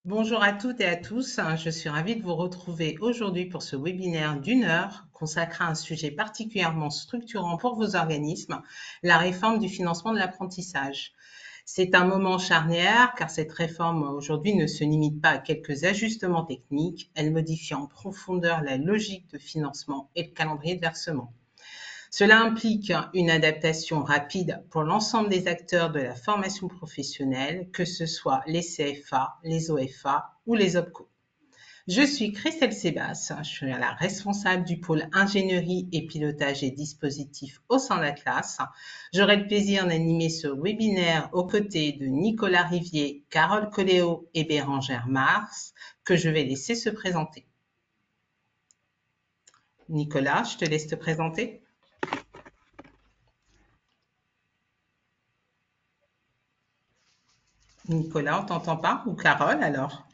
Bonjour à toutes et à tous, je suis ravie de vous retrouver aujourd'hui pour ce webinaire d'1 heure consacré à un sujet particulièrement structurant pour vos organismes, la réforme du financement de l'apprentissage. C'est un moment charnière car cette réforme aujourd'hui ne se limite pas à quelques ajustements techniques, elle modifie en profondeur la logique de financement et le calendrier de versement. Cela implique une adaptation rapide pour l'ensemble des acteurs de la formation professionnelle, que ce soit les CFA, les OFA ou les OPCO. Je suis Christelle Sébas, je suis la responsable du pôle ingénierie et pilotage et dispositifs au sein d'Atlas. J'aurai le plaisir d'animer ce webinaire aux côtés de Nicolas Rivier, Carole Coléo et Bérangère Mars, que je vais laisser se présenter. Nicolas, je te laisse te présenter. Nicolas, on t'entend pas? Ou Carole alors?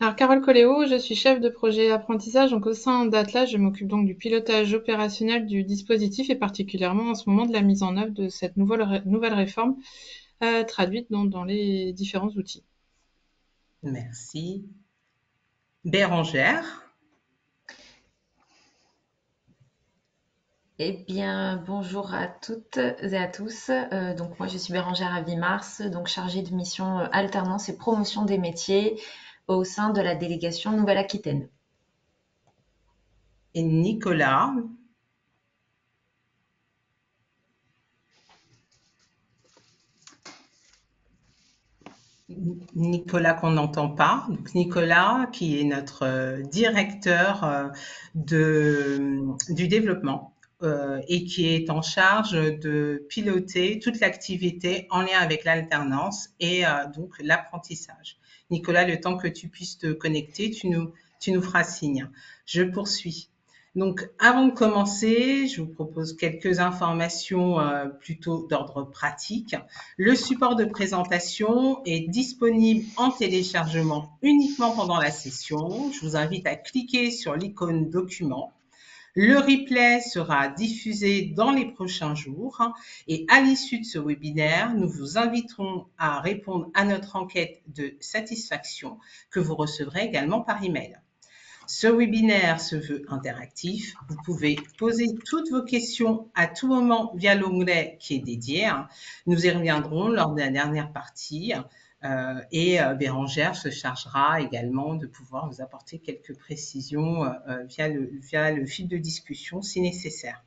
Alors, Carole Coléo, je suis chef de projet apprentissage. Donc, au sein d'Atlas, je m'occupe donc du pilotage opérationnel du dispositif et particulièrement en ce moment de la mise en œuvre de cette nouvelle réforme traduite dans les différents outils. Merci. Bérangère. Eh bien, bonjour à toutes et à tous. Donc moi, je suis Bérangère Avimars, donc chargée de mission alternance et promotion des métiers au sein de la délégation Nouvelle-Aquitaine. Et Nicolas. Nicolas qu'on n'entend pas. Donc Nicolas qui est notre directeur du développement et qui est en charge de piloter toute l'activité en lien avec l'alternance et donc l'apprentissage. Nicolas, le temps que tu puisses te connecter, tu nous feras signe. Je poursuis. Donc, avant de commencer, je vous propose quelques informations plutôt d'ordre pratique. Le support de présentation est disponible en téléchargement uniquement pendant la session. Je vous invite à cliquer sur l'icône document. Le replay sera diffusé dans les prochains jours et à l'issue de ce webinaire, nous vous inviterons à répondre à notre enquête de satisfaction que vous recevrez également par email. Ce webinaire se veut interactif. Vous pouvez poser toutes vos questions à tout moment via l'onglet qui est dédié. Nous y reviendrons lors de la dernière partie et Bérangère se chargera également de pouvoir vous apporter quelques précisions via le fil de discussion si nécessaire.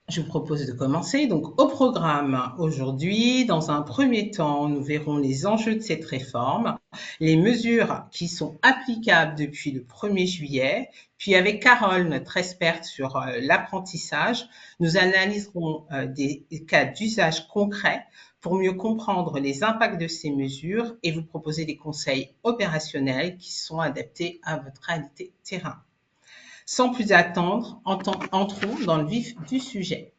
Je vous propose de commencer. Donc, au programme aujourd'hui, dans un premier temps, nous verrons les enjeux de cette réforme, les mesures qui sont applicables depuis le 1er juillet. Puis, avec Carole, notre experte sur l'apprentissage, nous analyserons des cas d'usage concrets pour mieux comprendre les impacts de ces mesures et vous proposer des conseils opérationnels qui sont adaptés à votre réalité terrain. Sans plus attendre, entrons dans le vif du sujet.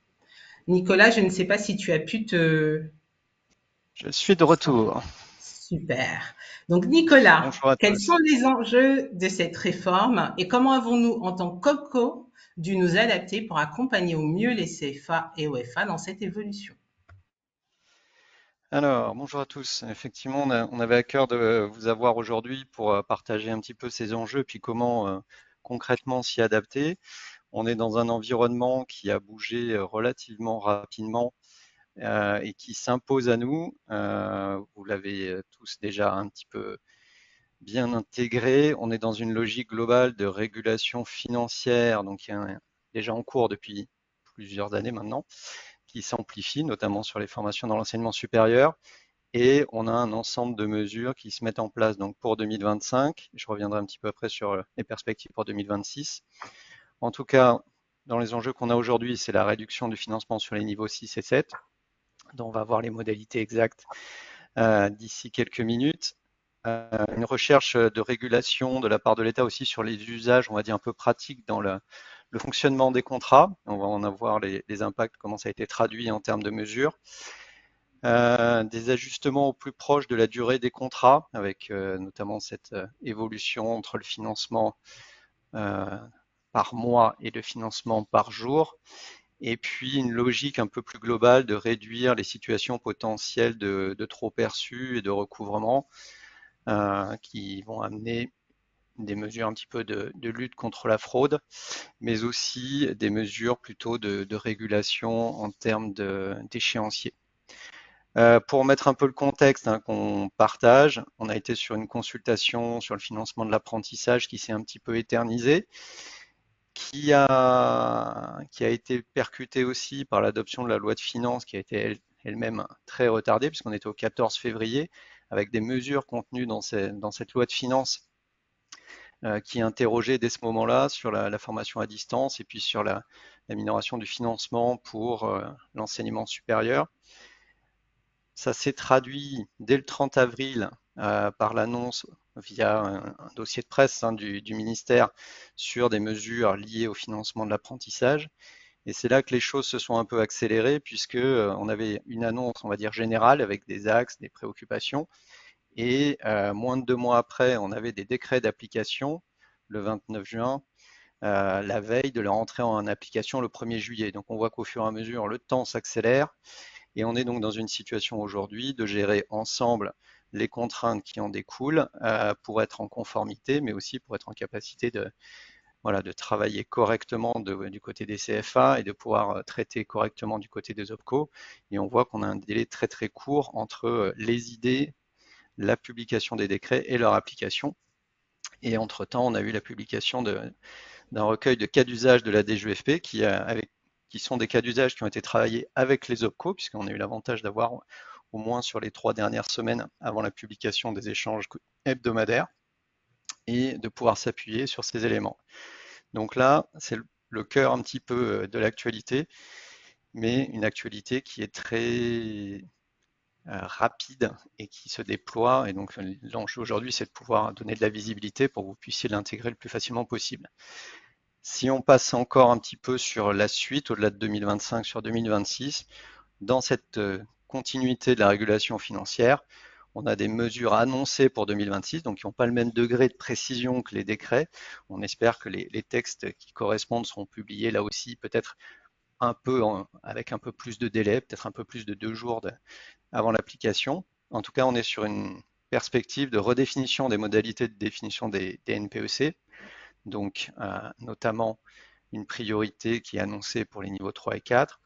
Nicolas, je ne sais pas si tu as pu te... Je suis de retour. Super. Donc Nicolas, Bonjour à quels tous. sont les enjeux de cette réforme et comment avons-nous, en tant qu'OPCO, dû nous adapter pour accompagner au mieux les CFA et OFA dans cette évolution? Alors, bonjour à tous. Effectivement, on avait à cœur de vous avoir aujourd'hui pour partager un petit peu ces enjeux, puis comment concrètement s'y adapter. On est dans un environnement qui a bougé relativement rapidement et qui s'impose à nous. Vous l'avez tous déjà un petit peu bien intégré. On est dans une logique globale de régulation financière, donc qui est déjà en cours depuis plusieurs années maintenant, qui s'amplifie, notamment sur les formations dans l'enseignement supérieur. Et on a un ensemble de mesures qui se mettent en place donc pour 2025. Je reviendrai un petit peu après sur les perspectives pour 2026. En tout cas, dans les enjeux qu'on a aujourd'hui, c'est la réduction du financement sur les niveaux 6 et 7, dont on va voir les modalités exactes d'ici quelques minutes. Une recherche de régulation de la part de l'État aussi sur les usages, on va dire un peu pratiques dans le fonctionnement des contrats. On va en avoir les impacts, comment ça a été traduit en termes de mesures. Des ajustements au plus proche de la durée des contrats, avec notamment cette évolution entre le financement par mois et le financement par jour. et puis une logique un peu plus globale de réduire les situations potentielles de trop perçus et de recouvrement qui vont amener des mesures un petit peu de lutte contre la fraude, mais aussi des mesures plutôt de régulation en termes d'échéancier. Pour mettre un peu le contexte qu'on partage, on a été sur une consultation sur le financement de l'apprentissage qui s'est un petit peu éternisée, qui a été percutée aussi par l'adoption de la loi de finances qui a été elle-même très retardée puisqu'on était au 14 février avec des mesures contenues dans cette loi de finances qui interrogeait dès ce moment-là sur la formation à distance et puis sur la minoration du financement pour l'enseignement supérieur. Ça s'est traduit dès le 30 avril par l'annonce via un dossier de presse du ministère sur des mesures liées au financement de l'apprentissage. Et c'est là que les choses se sont un peu accélérées puisque on avait une annonce, on va dire générale, avec des axes, des préoccupations. Et moins de 2 mois après, on avait des décrets d'application le 29 juin, la veille de leur entrée en application le 1er juillet. Donc on voit qu'au fur et à mesure, le temps s'accélère. Et on est donc dans une situation aujourd'hui de gérer ensemble les contraintes qui en découlent pour être en conformité, mais aussi pour être en capacité de travailler correctement du côté des CFA et de pouvoir traiter correctement du côté des OPCO. Et on voit qu'on a un délai très très court entre les idées, la publication des décrets et leur application. Et entre-temps, on a eu la publication d'un recueil de cas d'usage de la DGEFP qui sont des cas d'usage qui ont été travaillés avec les OPCO, puisqu'on a eu l'avantage d'avoir au moins sur les 3 dernières semaines avant la publication des échanges hebdomadaires et de pouvoir s'appuyer sur ces éléments. Donc là, c'est le cœur un petit peu de l'actualité, mais une actualité qui est très rapide et qui se déploie. Et donc l'enjeu aujourd'hui, c'est de pouvoir donner de la visibilité pour que vous puissiez l'intégrer le plus facilement possible. Si on passe encore un petit peu sur la suite, au-delà de 2025, sur 2026, dans cette continuité de la régulation financière, on a des mesures annoncées pour 2026, donc qui n'ont pas le même degré de précision que les décrets. On espère que les textes qui correspondent seront publiés là aussi, peut-être avec un peu plus de délai, peut-être un peu plus de 2 jours avant l'application. En tout cas, on est sur une perspective de redéfinition des modalités de définition des NPEC, donc notamment une priorité qui est annoncée pour les niveaux 3 et 4,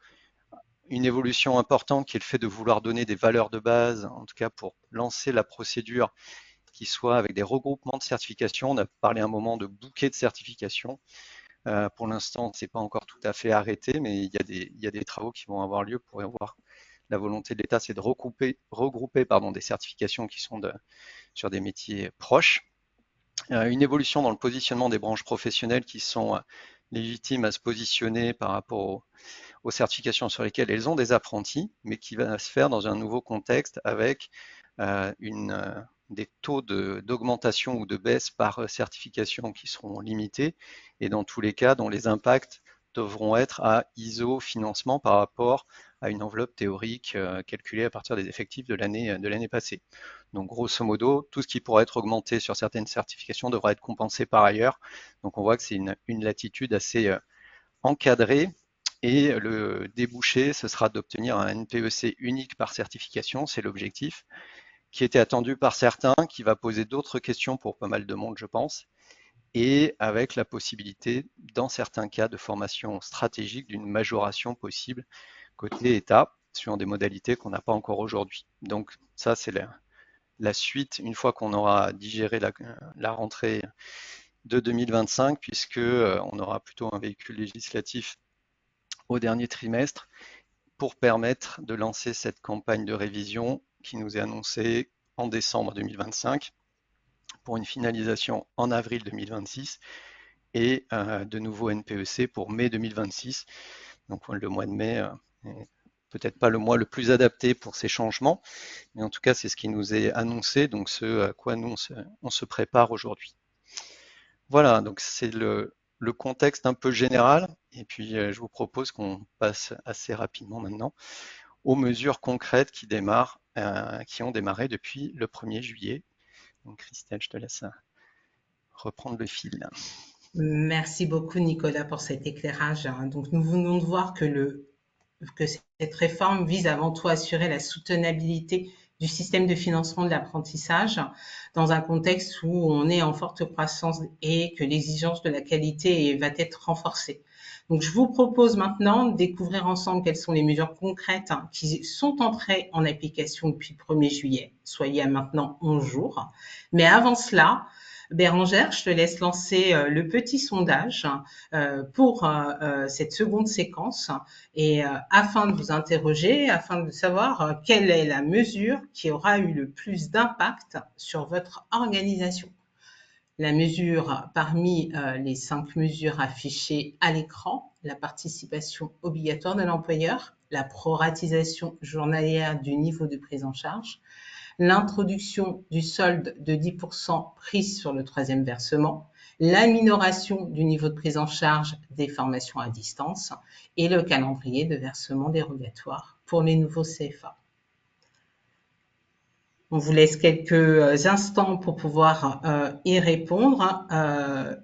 une évolution importante qui est le fait de vouloir donner des valeurs de base, en tout cas pour lancer la procédure qui soit avec des regroupements de certification. On a parlé un moment de bouquet de certification. Pour l'instant, ce n'est pas encore tout à fait arrêté, mais il y a des travaux qui vont avoir lieu pour voir. La volonté de l'État, c'est de regrouper des certifications qui sont sur des métiers proches. Une évolution dans le positionnement des branches professionnelles qui sont légitimes à se positionner par rapport aux certifications sur lesquelles elles ont des apprentis, mais qui va se faire dans un nouveau contexte avec des taux d'augmentation ou de baisse par certification qui seront limités et dans tous les cas dont les impacts devront être à ISO financement par rapport à une enveloppe théorique calculée à partir des effectifs de l'année passée. Donc grosso modo, tout ce qui pourrait être augmenté sur certaines certifications devra être compensé par ailleurs. Donc on voit que c'est une latitude assez encadrée. Et le débouché, ce sera d'obtenir un NPEC unique par certification, c'est l'objectif, qui était attendu par certains, qui va poser d'autres questions pour pas mal de monde, je pense, et avec la possibilité, dans certains cas de formation stratégique, d'une majoration possible côté État, suivant des modalités qu'on n'a pas encore aujourd'hui. Donc ça, c'est la suite, une fois qu'on aura digéré la rentrée de 2025, puisque on aura plutôt un véhicule législatif au dernier trimestre pour permettre de lancer cette campagne de révision qui nous est annoncée en décembre 2025 pour une finalisation en avril 2026 et de nouveaux NPEC pour mai 2026. Donc le mois de mai n'est peut-être pas le mois le plus adapté pour ces changements, mais en tout cas c'est ce qui nous est annoncé, donc ce à quoi nous on se prépare aujourd'hui. Voilà, donc c'est le contexte un peu général, et puis je vous propose qu'on passe assez rapidement maintenant aux mesures concrètes qui ont démarré depuis le 1er juillet. Donc Christelle, je te laisse reprendre le fil. Merci beaucoup, Nicolas, pour cet éclairage. Donc, nous venons de voir que cette réforme vise avant tout à assurer la soutenabilité du système de financement de l'apprentissage dans un contexte où on est en forte croissance et que l'exigence de la qualité va être renforcée. Donc, je vous propose maintenant de découvrir ensemble quelles sont les mesures concrètes qui sont entrées en application depuis le 1er juillet, soit il y a maintenant 11 jours. Mais avant cela, Bérangère, je te laisse lancer le petit sondage pour cette seconde séquence et afin de vous interroger, afin de savoir quelle est la mesure qui aura eu le plus d'impact sur votre organisation. La mesure parmi les 5 mesures affichées à l'écran, la participation obligatoire de l'employeur, la proratisation journalière du niveau de prise en charge, l'introduction du solde de 10% prise sur le troisième versement, la minoration du niveau de prise en charge des formations à distance et le calendrier de versement dérogatoire pour les nouveaux CFA. On vous laisse quelques instants pour pouvoir y répondre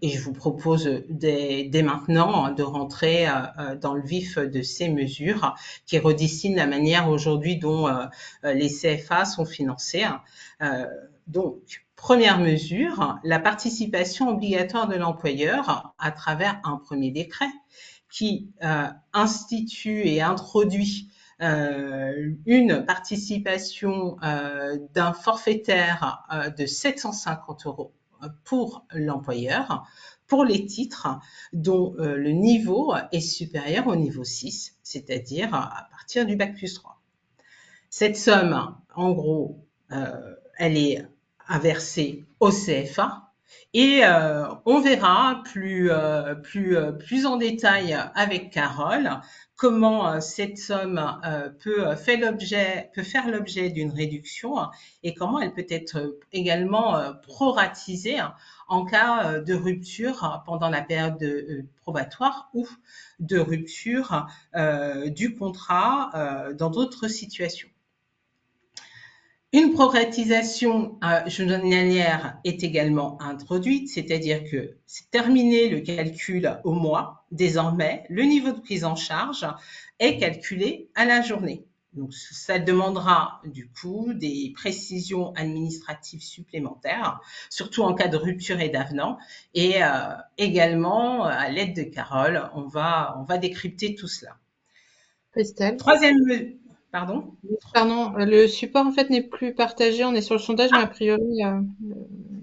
et je vous propose dès maintenant de rentrer dans le vif de ces mesures qui redessinent la manière aujourd'hui dont les CFA sont financés. Donc, première mesure, la participation obligatoire de l'employeur à travers un premier décret qui institue et introduit une participation d'un forfaitaire de 750 € pour l'employeur pour les titres dont le niveau est supérieur au niveau 6, c'est-à-dire à partir du bac plus 3. Cette somme, en gros, elle est à verser au CFA et on verra plus en détail avec Carole comment cette somme peut faire l'objet d'une réduction et comment elle peut être également proratisée en cas de rupture pendant la période probatoire ou de rupture du contrat dans d'autres situations. Une proratisation journalière est également introduite, c'est-à-dire que c'est terminé le calcul au mois. Désormais, le niveau de prise en charge est calculé à la journée. Donc, ça demandera du coup des précisions administratives supplémentaires, surtout en cas de rupture et d'avenant. Et également, à l'aide de Carole, on va décrypter tout cela. Estelle? Troisième, pardon? Pardon, le support en fait n'est plus partagé. On est sur le sondage, mais a priori,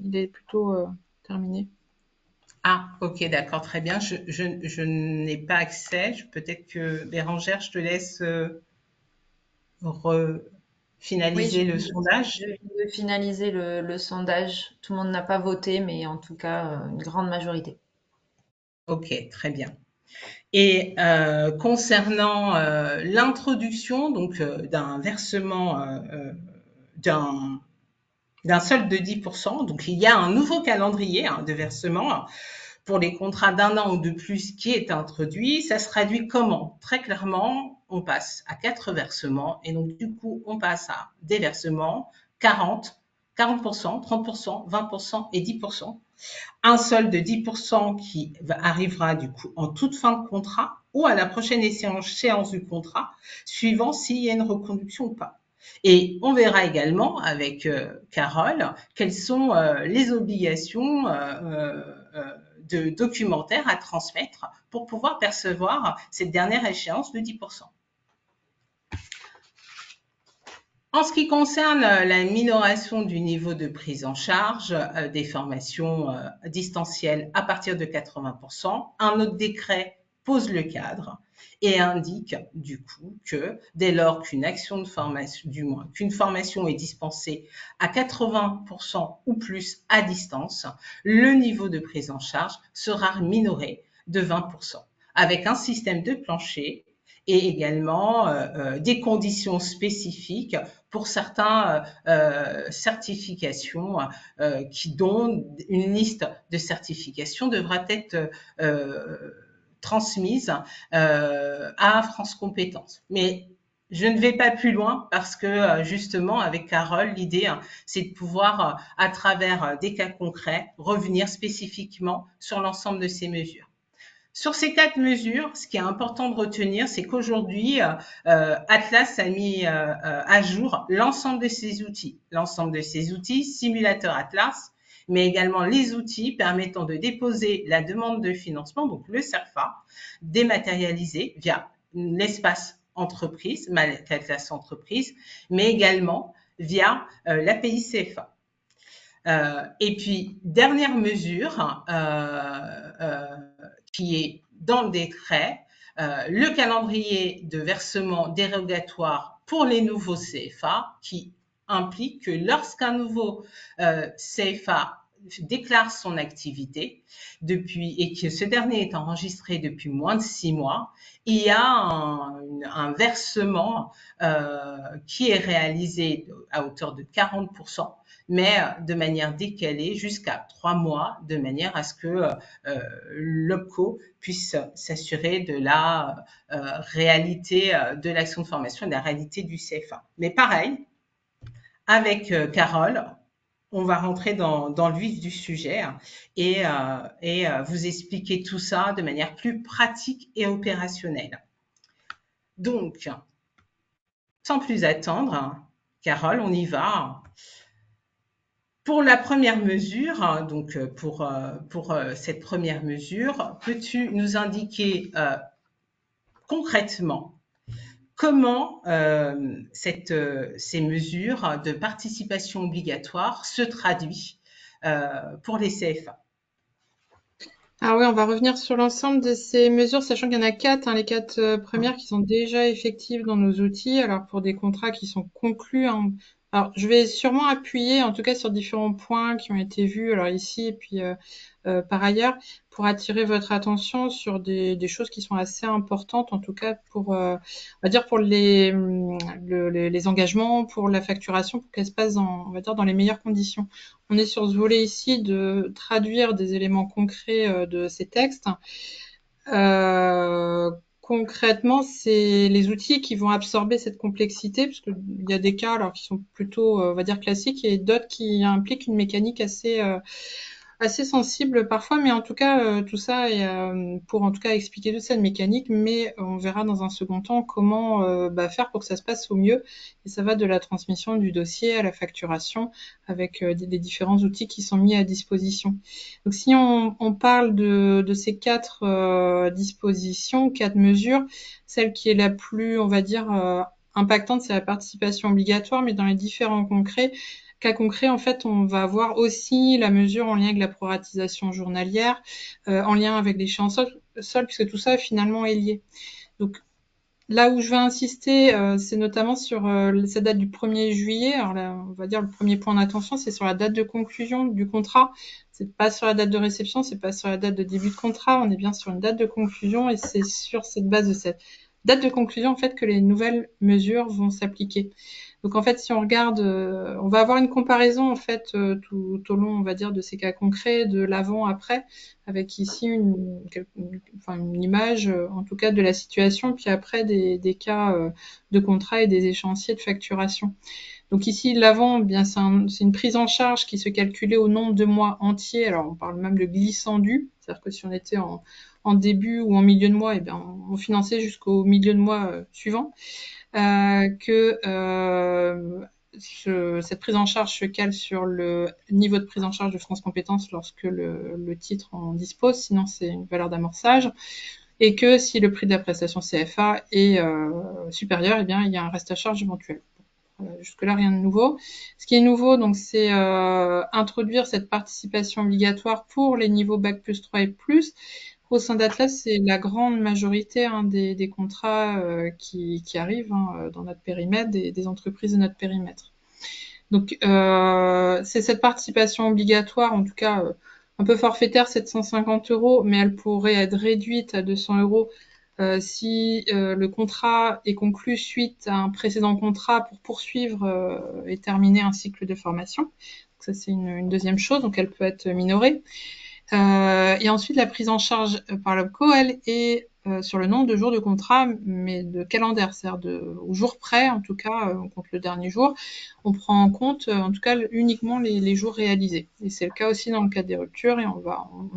il est plutôt terminé. Ah, ok, d'accord, très bien. Je n'ai pas accès. Peut-être que Bérangère, je te laisse Oui, finaliser le sondage. je viens de finaliser le sondage. Tout le monde n'a pas voté, mais en tout cas, une grande majorité. Ok, très bien. Et concernant l'introduction donc d'un versement d'un solde de 10%, donc il y a un nouveau calendrier de versement pour les contrats d'un an ou de plus qui est introduit. Ça se traduit comment? Très clairement, on passe à 4 versements et donc du coup, on passe à des versements 40%, 30%, 20% et 10%. Un solde de 10% qui arrivera du coup en toute fin de contrat ou à la prochaine échéance du contrat, suivant s'il y a une reconduction ou pas. Et on verra également avec Carole quelles sont les obligations de documentaire à transmettre pour pouvoir percevoir cette dernière échéance de 10%. En ce qui concerne la minoration du niveau de prise en charge des formations distancielles à partir de 80%, un autre décret pose le cadre et indique du coup que dès lors qu'une action de formation, du moins qu'une formation est dispensée à 80% ou plus à distance, le niveau de prise en charge sera minoré de 20%, avec un système de plancher et également des conditions spécifiques pour certaines certifications dont une liste de certifications devra être transmise à France Compétences. Mais Je ne vais pas plus loin parce que justement, avec Carole, l'idée, c'est de pouvoir, à travers des cas concrets, revenir spécifiquement sur l'ensemble de ces mesures. Sur ces 4 mesures, ce qui est important de retenir, c'est qu'aujourd'hui, Atlas a mis à jour l'ensemble de ces outils. L'ensemble de ces outils, simulateur Atlas, mais également les outils permettant de déposer la demande de financement, donc le CERFA, dématérialisé via l'espace entreprise, Atlas entreprise, mais également via l'API CFA. Et puis, dernière mesure qui est dans le décret, le calendrier de versement dérogatoire pour les nouveaux CFA qui implique que lorsqu'un nouveau CFA déclare son activité et que ce dernier est enregistré depuis moins de 6 mois, il y a un versement qui est réalisé à hauteur de 40%, mais de manière décalée jusqu'à 3 mois, de manière à ce que l'OPCO puisse s'assurer de la réalité de l'action de formation et de la réalité du CFA. Mais pareil, avec Carole, on va rentrer dans le vif du sujet et vous expliquer tout ça de manière plus pratique et opérationnelle. Donc, sans plus attendre, Carole, on y va. Pour la première mesure, donc pour cette première mesure, peux-tu nous indiquer concrètement comment ces mesures de participation obligatoire se traduisent pour les CFA? Ah oui, on va revenir sur l'ensemble de ces mesures, sachant qu'il y en a 4, les 4 premières qui sont déjà effectives dans nos outils. Alors pour des contrats qui sont conclus, alors je vais sûrement appuyer en tout cas sur différents points qui ont été vus alors ici et puis par ailleurs pour attirer votre attention sur des choses qui sont assez importantes en tout cas pour on va dire pour les engagements, pour la facturation, pour qu'elle se passe on va dire dans les meilleures conditions. On est sur ce volet ici de traduire des éléments concrets de ces textes. Concrètement, c'est les outils qui vont absorber cette complexité, parce qu'il y a des cas alors qui sont plutôt, on va dire, classiques, et d'autres qui impliquent une mécanique assez sensible parfois, mais en tout cas, tout ça est pour en tout cas expliquer toute cette mécanique, mais on verra dans un second temps comment faire pour que ça se passe au mieux. Et ça va de la transmission du dossier à la facturation avec les différents outils qui sont mis à disposition. Donc si on parle de ces 4 dispositions, 4 mesures, celle qui est la plus, on va dire, impactante, c'est la participation obligatoire, mais dans les différents cas concrets, en fait, on va avoir aussi la mesure en lien avec la proratisation journalière, en lien avec l'échéance sol, puisque tout ça, finalement, est lié. Donc, là où je vais insister, c'est notamment sur cette date du 1er juillet. Alors là, on va dire le premier point d'attention, c'est sur la date de conclusion du contrat. C'est pas sur la date de réception, c'est pas sur la date de début de contrat. On est bien sur une date de conclusion et c'est sur cette base de cette date de conclusion, en fait, que les nouvelles mesures vont s'appliquer. Donc en fait, si on regarde, on va avoir une comparaison en fait tout au long, on va dire, de ces cas concrets, de l'avant-après, avec ici une image, en tout cas de la situation, puis après des cas de contrat et des échéanciers de facturation. Donc ici, l'avant, bien c'est une prise en charge qui se calculait au nombre de mois entiers. Alors on parle même de glissant dû, c'est-à-dire que si on était en début ou en milieu de mois, eh bien on finançait jusqu'au milieu de mois suivant. Cette prise en charge se cale sur le niveau de prise en charge de France Compétences lorsque le titre en dispose, sinon c'est une valeur d'amorçage, et que si le prix de la prestation CFA est supérieur, eh bien il y a un reste à charge éventuel. Jusque-là, rien de nouveau. Ce qui est nouveau, donc, c'est introduire cette participation obligatoire pour les niveaux Bac plus 3 et plus. Au sein d'Atlas, c'est la grande majorité des contrats qui arrivent dans notre périmètre, des entreprises de notre périmètre. Donc, c'est cette participation obligatoire, en tout cas un peu forfaitaire, 750 €, mais elle pourrait être réduite à 200 € si le contrat est conclu suite à un précédent contrat pour poursuivre et terminer un cycle de formation. Donc ça, c'est une deuxième chose, donc elle peut être minorée. Et ensuite, la prise en charge par l'OPCO, elle est sur le nombre de jours de contrat, mais de calendaire, c'est-à-dire au jour près, en tout cas, on compte le dernier jour. On prend en compte, en tout cas, uniquement les jours réalisés. Et c'est le cas aussi dans le cas des ruptures, et on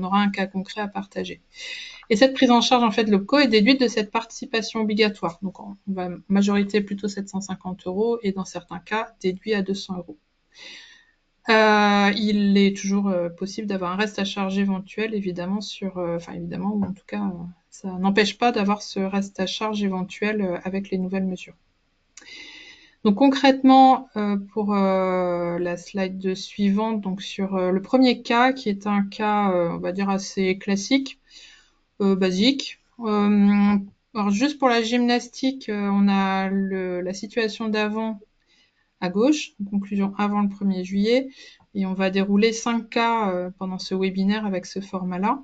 aura un cas concret à partager. Et cette prise en charge, en fait, l'OPCO est déduite de cette participation obligatoire. Donc, on va majorité plutôt 750 € et dans certains cas, déduit à 200 €. Il est toujours possible d'avoir un reste à charge éventuel, évidemment, évidemment, ou en tout cas, ça n'empêche pas d'avoir ce reste à charge éventuel avec les nouvelles mesures. Donc concrètement, pour la slide suivante, donc sur le premier cas, qui est un cas, on va dire, assez classique, basique. Alors juste pour la gymnastique, on a la situation d'avant à gauche, conclusion avant le 1er juillet, et on va dérouler 5 cas pendant ce webinaire avec ce format-là.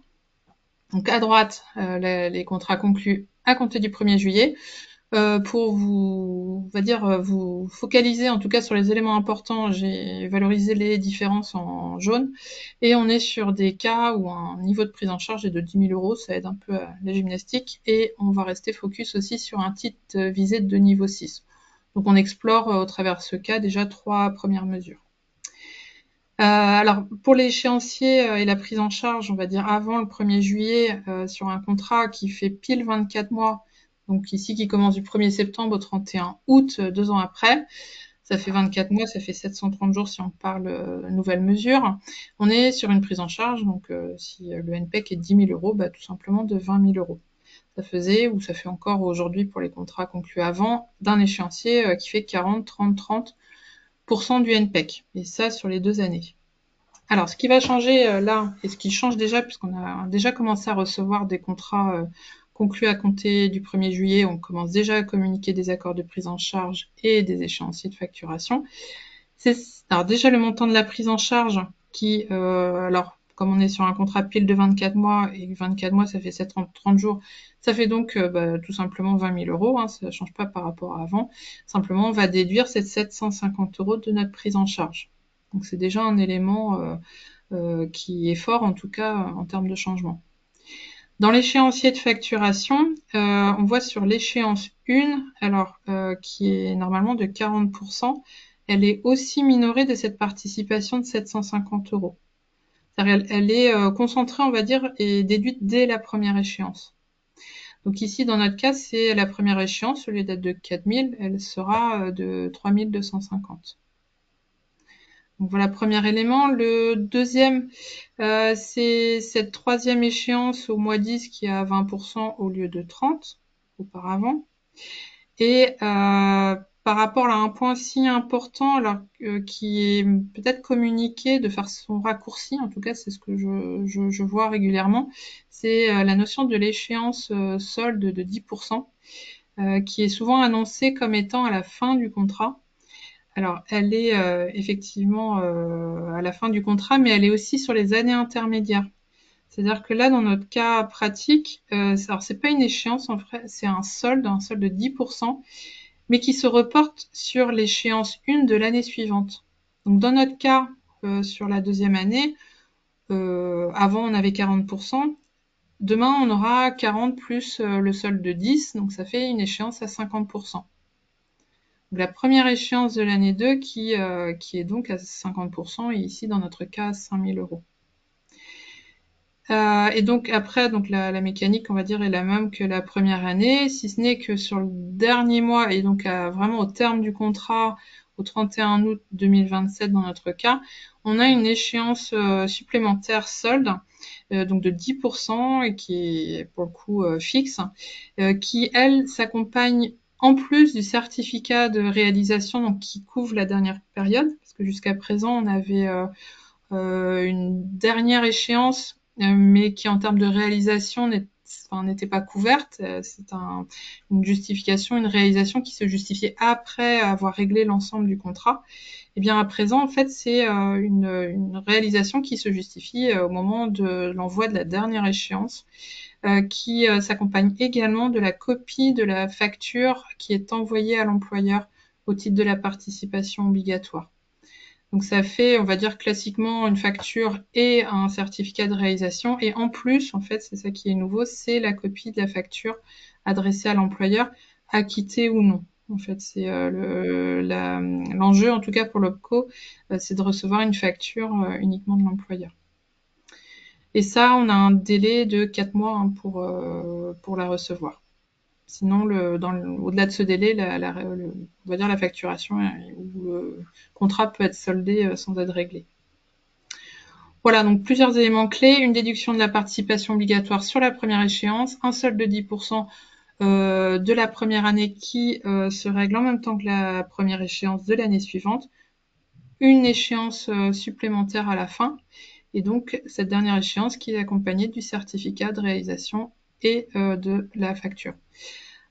Donc à droite, les contrats conclus à compter du 1er juillet. Pour vous focaliser en tout cas sur les éléments importants, j'ai valorisé les différences en jaune, et on est sur des cas où un niveau de prise en charge est de 10 000 €, ça aide un peu à la gymnastique, et on va rester focus aussi sur un titre visé de niveau 6. Donc on explore au travers de ce cas déjà 3 premières mesures. Alors pour l'échéancier et la prise en charge, on va dire avant le 1er juillet, sur un contrat qui fait pile 24 mois, donc ici qui commence du 1er septembre au 31 août, 2 ans après, ça fait 24 mois, ça fait 730 jours si on parle nouvelle mesure. On est sur une prise en charge, donc si le NPEC est 10 000 €, tout simplement de 20 000 €. Ça faisait, ou ça fait encore aujourd'hui pour les contrats conclus avant, d'un échéancier qui fait 40, 30, 30% du NPEC, et ça sur les 2 années. Alors, ce qui va changer là, et ce qui change déjà, puisqu'on a déjà commencé à recevoir des contrats conclus à compter du 1er juillet, on commence déjà à communiquer des accords de prise en charge et des échéanciers de facturation. Alors déjà le montant de la prise en charge qui, alors comme on est sur un contrat pile de 24 mois, et 24 mois ça fait 730 jours, ça fait donc tout simplement 20 000 €, ça ne change pas par rapport à avant. Simplement, on va déduire ces 750 € de notre prise en charge. Donc c'est déjà un élément qui est fort, en tout cas en termes de changement. Dans l'échéancier de facturation, on voit sur l'échéance 1, alors qui est normalement de 40%, elle est aussi minorée de cette participation de 750 €. Elle est concentrée, on va dire, et déduite dès la première échéance. Donc ici, dans notre cas, c'est la première échéance, au lieu d'être de 4 000, elle sera de 3 250. Donc voilà, premier élément. Le deuxième, c'est cette troisième échéance au mois 10 qui est à 20% au lieu de 30 auparavant. Et par rapport à un point si important, alors qui est peut-être communiqué de façon raccourcie, en tout cas c'est ce que je vois régulièrement, c'est la notion de l'échéance solde de 10%, qui est souvent annoncée comme étant à la fin du contrat. Alors, elle est effectivement à la fin du contrat, mais elle est aussi sur les années intermédiaires. C'est-à-dire que là, dans notre cas pratique, alors c'est pas une échéance en vrai, c'est un solde de 10%, mais qui se reporte sur l'échéance 1 de l'année suivante. Donc dans notre cas, sur la deuxième année, avant on avait 40%, demain on aura 40 plus le solde de 10, donc ça fait une échéance à 50%. La première échéance de l'année 2 qui est donc à 50%, et ici dans notre cas 5 000 €. Et donc après, donc la mécanique, on va dire, est la même que la première année, si ce n'est que sur le dernier mois, et donc vraiment au terme du contrat, au 31 août 2027 dans notre cas, on a une échéance supplémentaire solde, donc de 10%, et qui est pour le coup fixe, qui elle s'accompagne en plus du certificat de réalisation, donc qui couvre la dernière période, parce que jusqu'à présent on avait une dernière échéance, mais qui en termes de réalisation n'était pas couverte. C'est une justification, une réalisation qui se justifiait après avoir réglé l'ensemble du contrat. Et bien à présent, en fait, c'est une réalisation qui se justifie au moment de l'envoi de la dernière échéance, qui s'accompagne également de la copie de la facture qui est envoyée à l'employeur au titre de la participation obligatoire. Donc ça fait, on va dire classiquement, une facture et un certificat de réalisation. Et en plus, en fait, c'est ça qui est nouveau, c'est la copie de la facture adressée à l'employeur, acquittée ou non. En fait, c'est l'enjeu, en tout cas pour l'OPCO, c'est de recevoir une facture uniquement de l'employeur. Et ça, on a un délai de 4 mois hein, pour la recevoir. Sinon, au-delà de ce délai, on va dire la facturation ou le contrat peut être soldé sans être réglé. Voilà, donc plusieurs éléments clés. Une déduction de la participation obligatoire sur la première échéance, un solde de 10% de la première année qui se règle en même temps que la première échéance de l'année suivante, une échéance supplémentaire à la fin, et donc cette dernière échéance qui est accompagnée du certificat de réalisation et de la facture.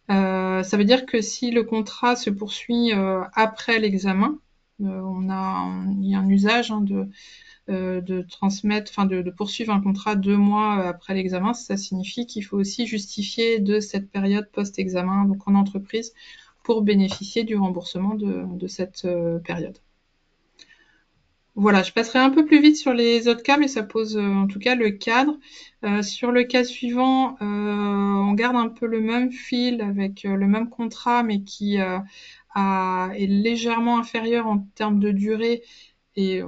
Ça veut dire que si le contrat se poursuit après l'examen, il y a un usage hein, de transmettre, enfin de poursuivre un contrat 2 mois après l'examen. Ça signifie qu'il faut aussi justifier de cette période post-examen, donc en entreprise, pour bénéficier du remboursement de cette période. Voilà, je passerai un peu plus vite sur les autres cas, mais ça pose en tout cas le cadre. Sur le cas suivant, on garde un peu le même fil avec le même contrat, mais qui est légèrement inférieur en termes de durée, et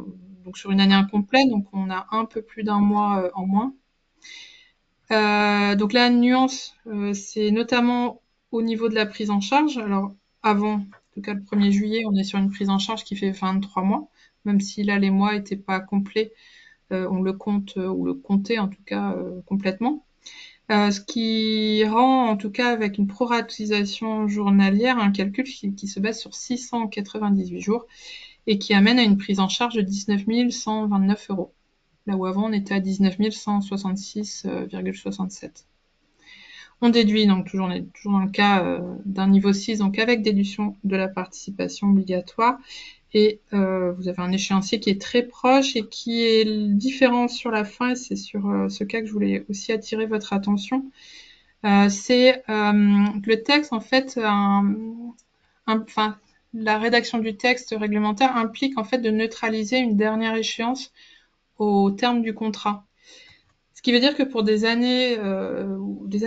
donc sur une année incomplète, donc on a un peu plus d'un mois en moins. Donc la nuance, c'est notamment au niveau de la prise en charge. Alors avant, en tout cas le 1er juillet, on est sur une prise en charge qui fait 23 mois, même si là les mois n'étaient pas complets, on le compte, ou le comptait en tout cas complètement. Ce qui rend en tout cas avec une proratisation journalière un calcul qui se base sur 698 jours et qui amène à une prise en charge de 19 129 €. Là où avant on était à 19 166,67. On déduit, donc on est toujours dans le cas d'un niveau 6, donc avec déduction de la participation obligatoire. Et vous avez un échéancier qui est très proche et qui est différent sur la fin, et c'est sur ce cas que je voulais aussi attirer votre attention. C'est le texte, en fait, la rédaction du texte réglementaire implique en fait de neutraliser une dernière échéance au terme du contrat. Ce qui veut dire que pour des années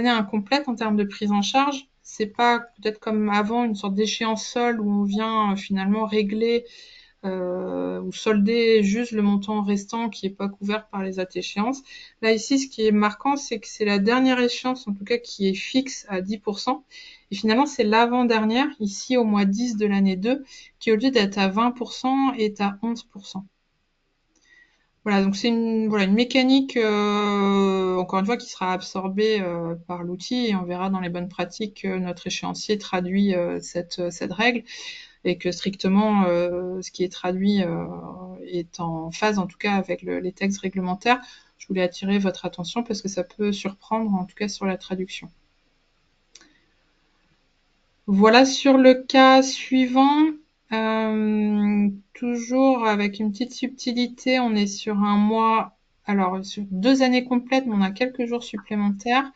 incomplètes en termes de prise en charge, c'est pas peut-être comme avant une sorte d'échéance seule où on vient finalement régler ou solder juste le montant restant qui n'est pas couvert par les autres échéances. Là ici, ce qui est marquant, c'est que c'est la dernière échéance en tout cas qui est fixe à 10%. Et finalement, c'est l'avant-dernière, ici au mois 10 de l'année 2, qui au lieu d'être à 20% est à 11%. Voilà, donc c'est une mécanique, encore une fois, qui sera absorbée par l'outil, et on verra dans les bonnes pratiques que notre échéancier traduit cette règle, et que strictement ce qui est traduit est en phase en tout cas avec les textes réglementaires. Je voulais attirer votre attention parce que ça peut surprendre en tout cas sur la traduction. Voilà, sur le cas suivant, toujours avec une petite subtilité, on est sur un mois, alors sur 2 années complètes, mais on a quelques jours supplémentaires.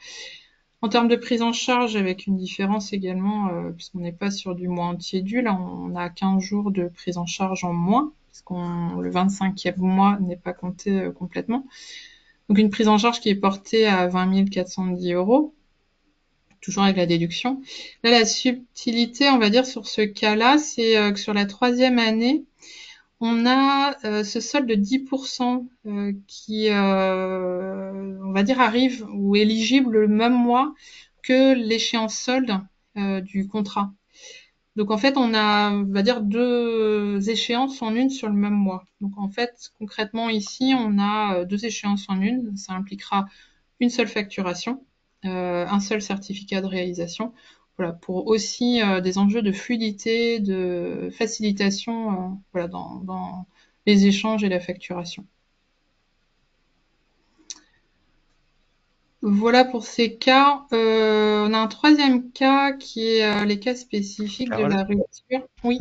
En termes de prise en charge, avec une différence également, puisqu'on n'est pas sur du mois entier dû, là on a 15 jours de prise en charge en moins, puisque le 25e mois n'est pas compté complètement. Donc une prise en charge qui est portée à 20 410 €, toujours avec la déduction. Là, la subtilité, on va dire, sur ce cas-là, c'est que sur la 3e année, on a ce solde de 10% qui, on va dire, arrive ou éligible le même mois que l'échéance solde du contrat. Donc en fait, on a, on va dire, 2 échéances en une sur le même mois. Donc en fait, concrètement ici, on a 2 échéances en une. Ça impliquera une seule facturation, un seul certificat de réalisation. Voilà, pour aussi des enjeux de fluidité, de facilitation voilà, dans les échanges et la facturation. Voilà pour ces cas. On a un 3e cas qui est les cas spécifiques de Carole? la rupture. Oui.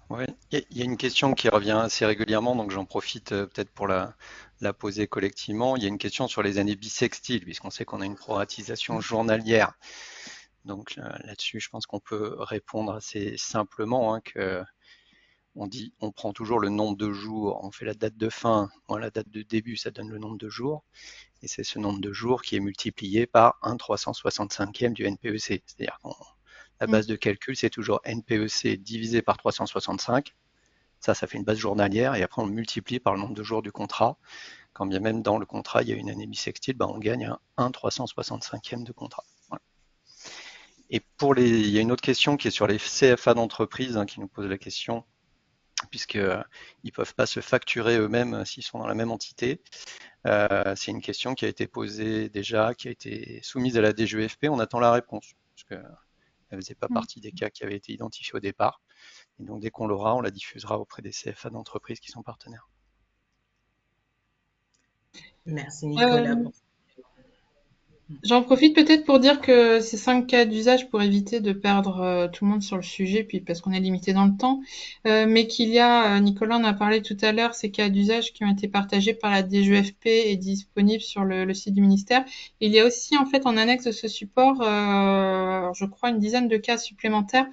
Ouais, il y a une question qui revient assez régulièrement, donc j'en profite peut-être pour la poser collectivement. Il y a une question sur les années bissextiles, puisqu'on sait qu'on a une proratisation journalière. Donc là-dessus, je pense qu'on peut répondre assez simplement hein, que on prend toujours le nombre de jours, on fait la date de fin, moins la date de début, ça donne le nombre de jours, et c'est ce nombre de jours qui est multiplié par 1/365e du NPEC. C'est-à-dire que la base de calcul, c'est toujours NPEC divisé par 365. Ça fait une base journalière, et après on multiplie par le nombre de jours du contrat. Quand bien même dans le contrat, il y a une année bissextile, on gagne un 1/365e de contrat. Voilà. Et il y a une autre question qui est sur les CFA d'entreprise, qui nous pose la question, puisqu'ils ne peuvent pas se facturer eux-mêmes s'ils sont dans la même entité. C'est une question qui a été posée déjà, qui a été soumise à la DGEFP. On attend la réponse, parce qu'elle ne faisait pas partie des cas qui avaient été identifiés au départ. Et donc, dès qu'on l'aura, on la diffusera auprès des CFA d'entreprise qui sont partenaires. Merci Nicolas. J'en profite peut-être pour dire que ces 5 cas d'usage, pour éviter de perdre tout le monde sur le sujet, puis parce qu'on est limité dans le temps, mais qu'il y a, Nicolas en a parlé tout à l'heure, ces cas d'usage qui ont été partagés par la DGEFP et disponibles sur le site du ministère. Il y a aussi en fait en annexe de ce support, je crois, une dizaine de cas supplémentaires,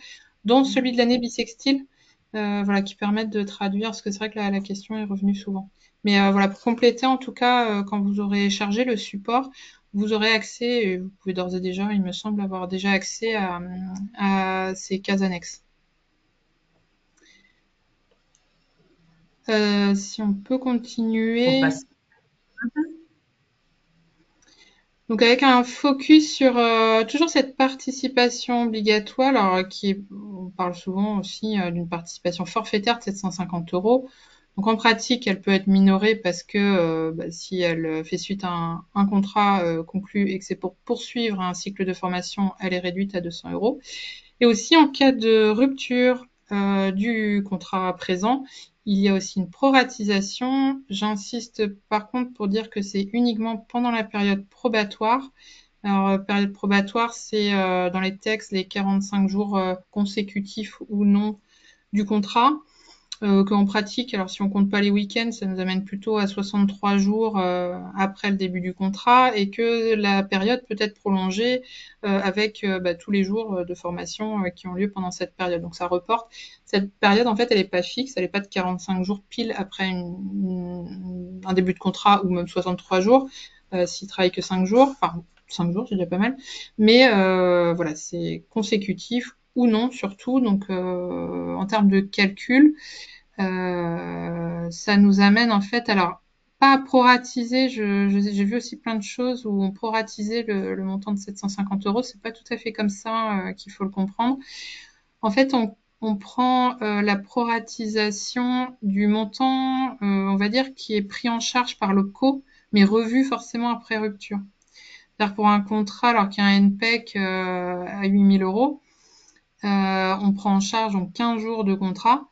dont celui de l'année bissextile, voilà, qui permettent de traduire, parce que c'est vrai que la question est revenue souvent. Mais voilà, pour compléter, en tout cas, quand vous aurez chargé le support, vous aurez accès, et vous pouvez d'ores et déjà, il me semble, avoir déjà accès à ces cases annexes. Si on peut continuer. Donc avec un focus sur toujours cette participation obligatoire, alors on parle souvent aussi d'une participation forfaitaire de 750 €. Donc en pratique, elle peut être minorée parce que si elle fait suite à un contrat conclu et que c'est pour poursuivre un cycle de formation, elle est réduite à 200 €. Et aussi en cas de rupture du contrat présent, il y a aussi une proratisation. J'insiste par contre pour dire que c'est uniquement pendant la période probatoire. Alors, période probatoire, c'est dans les textes les 45 jours consécutifs ou non du contrat. Qu'en pratique, alors si on compte pas les week-ends, ça nous amène plutôt à 63 jours après le début du contrat, et que la période peut être prolongée avec tous les jours de formation qui ont lieu pendant cette période. Donc ça reporte. Cette période, en fait, elle n'est pas fixe, elle n'est pas de 45 jours pile après un début de contrat, ou même 63 jours s'il travaille que 5 jours. Enfin, 5 jours, c'est déjà pas mal. Mais voilà, c'est consécutif ou non, surtout. Donc, en termes de calcul, ça nous amène en fait, alors pas à proratiser, j'ai vu aussi plein de choses où on proratisait le montant de 750 €, c'est pas tout à fait comme ça qu'il faut le comprendre. En fait, on prend la proratisation du montant, on va dire, qui est pris en charge par le co, mais revu forcément après rupture. C'est-à-dire pour un contrat, alors qu'il y a un NPEC à 8 000 €, on prend en charge donc 15 jours de contrat.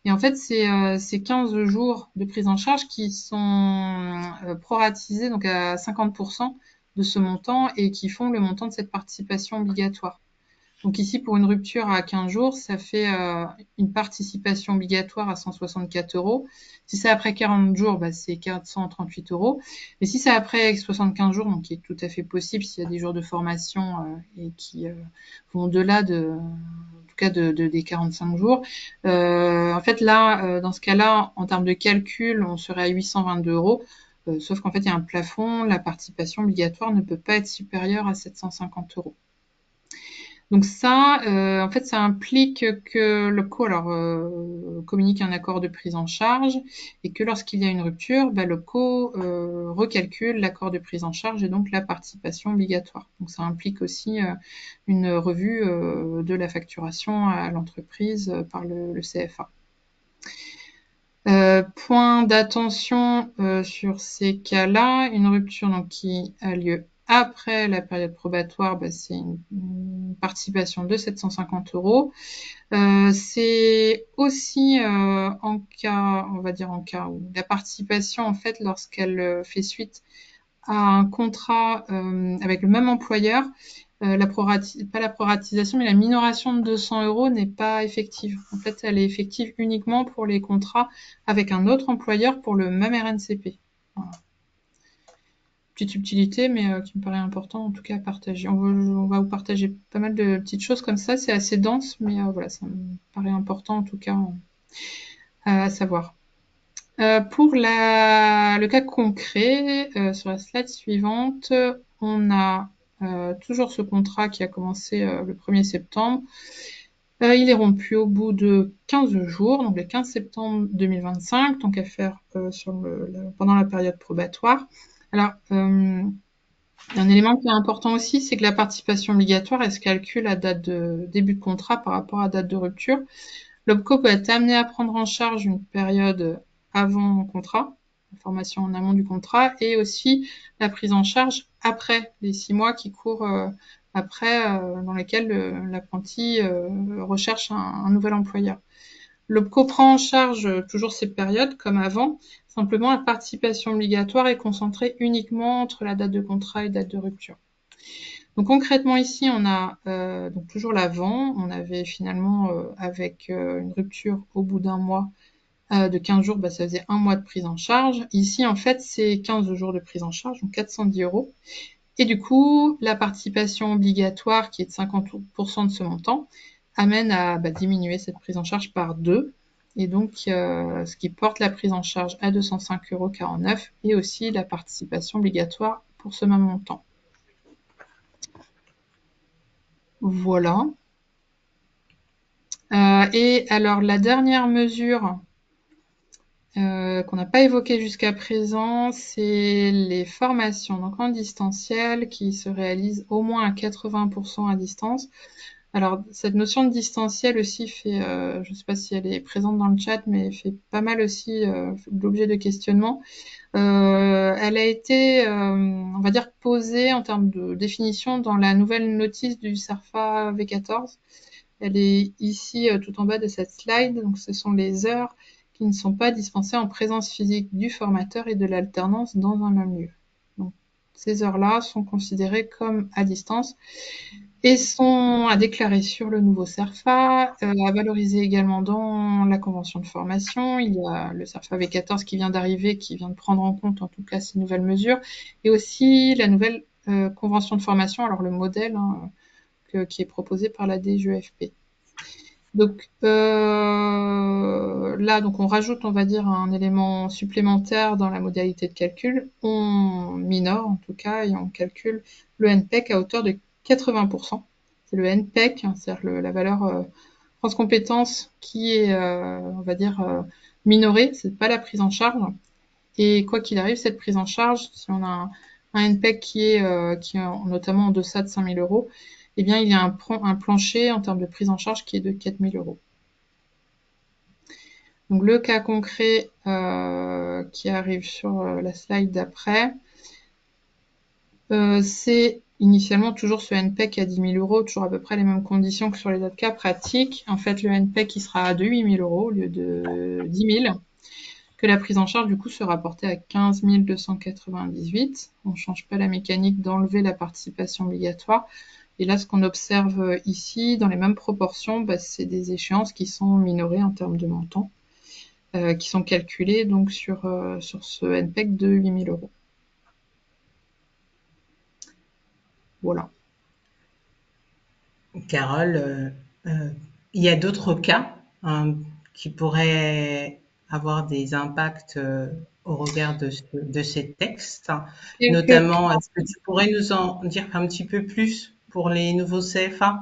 Et en fait, c'est 15 jours de prise en charge qui sont proratisés donc à 50% de ce montant, et qui font le montant de cette participation obligatoire. Donc ici, pour une rupture à 15 jours, ça fait une participation obligatoire à 164 €. Si c'est après 40 jours, c'est 438 €. Et si c'est après 75 jours, donc qui est tout à fait possible s'il y a des jours de formation et qui vont au-delà des 45 jours. En fait, là, dans ce cas-là, en termes de calcul, on serait à 822 €. Sauf qu'en fait, il y a un plafond, la participation obligatoire ne peut pas être supérieure à 750 €. Donc ça, en fait, ça implique que le co communique un accord de prise en charge, et que lorsqu'il y a une rupture, le co recalcule l'accord de prise en charge et donc la participation obligatoire. Donc ça implique aussi une revue de la facturation à l'entreprise par le CFA. Point d'attention sur ces cas-là, une rupture donc, qui a lieu après la période probatoire, c'est une participation de 750 €. C'est aussi en cas, on va dire en cas où la participation, en fait, lorsqu'elle fait suite à un contrat avec le même employeur, pas la proratisation, mais la minoration de 200 € n'est pas effective. En fait, elle est effective uniquement pour les contrats avec un autre employeur pour le même RNCP. Voilà. Petite subtilité, mais qui me paraît important en tout cas à partager. On va vous partager pas mal de petites choses comme ça. C'est assez dense, mais voilà, ça me paraît important en tout cas. à savoir. Pour le cas concret, sur la slide suivante, on a toujours ce contrat qui a commencé le 1er septembre. Il est rompu au bout de 15 jours, donc le 15 septembre 2025, tant qu'à faire pendant la période probatoire. Alors, un élément qui est important aussi, c'est que la participation obligatoire, elle se calcule à date de début de contrat par rapport à date de rupture. L'OPCO peut être amené à prendre en charge une période avant contrat, la formation en amont du contrat, et aussi la prise en charge après les 6 mois qui courent après, dans lesquels l'apprenti recherche un nouvel employeur. L'OPCO prend en charge toujours ces périodes comme avant, simplement la participation obligatoire est concentrée uniquement entre la date de contrat et date de rupture. Donc concrètement ici, on a donc toujours l'avant. On avait finalement, avec une rupture au bout d'un mois de 15 jours, ça faisait 1 mois de prise en charge. Ici, en fait, c'est 15 jours de prise en charge, donc 410 €. Et du coup, la participation obligatoire, qui est de 50% de ce montant, amène à diminuer cette prise en charge par 2. Et donc, ce qui porte la prise en charge à 205,49 € et aussi la participation obligatoire pour ce même montant. Voilà. Et alors, la dernière mesure qu'on n'a pas évoquée jusqu'à présent, c'est les formations donc en distanciel qui se réalisent au moins à 80% à distance. Alors, cette notion de distanciel aussi fait, je ne sais pas si elle est présente dans le chat, mais fait pas mal aussi l'objet de questionnements. Elle a été, on va dire, posée en termes de définition dans la nouvelle notice du CERFA V14. Elle est ici tout en bas de cette slide. Donc, ce sont les heures qui ne sont pas dispensées en présence physique du formateur et de l'alternance dans un même lieu. Donc, ces heures-là sont considérées comme à distance et sont à déclarer sur le nouveau CERFA, à valoriser également dans la convention de formation. Il y a le CERFA V14 qui vient d'arriver, qui vient de prendre en compte en tout cas ces nouvelles mesures, et aussi la nouvelle convention de formation, alors le modèle qui est proposé par la DGEFP. Donc là, donc on rajoute, on va dire, un élément supplémentaire dans la modalité de calcul. On minore, en tout cas, et on calcule le NPEC à hauteur de 80%. C'est le NPEC, c'est-à-dire la valeur France Compétences qui est, on va dire, minorée. C'est pas la prise en charge. Et quoi qu'il arrive, cette prise en charge, si on a un NPEC qui est notamment en deçà de 5 000 €, eh bien, il y a un plancher en termes de prise en charge qui est de 4 000 €. Donc, le cas concret qui arrive sur la slide d'après, c'est initialement toujours ce NPEC à 10 000 €, toujours à peu près les mêmes conditions que sur les autres cas pratiques. En fait, le NPEC il sera de 8 000 € au lieu de 10 000, que la prise en charge du coup sera portée à 15 298. On ne change pas la mécanique d'enlever la participation obligatoire. Et là, ce qu'on observe ici, dans les mêmes proportions, c'est des échéances qui sont minorées en termes de montant, qui sont calculées donc sur ce NPEC de 8 000 €. Voilà. Carole, il y a d'autres cas qui pourraient avoir des impacts au regard de ces textes. Notamment, est-ce que tu pourrais nous en dire un petit peu plus pour les nouveaux CFA?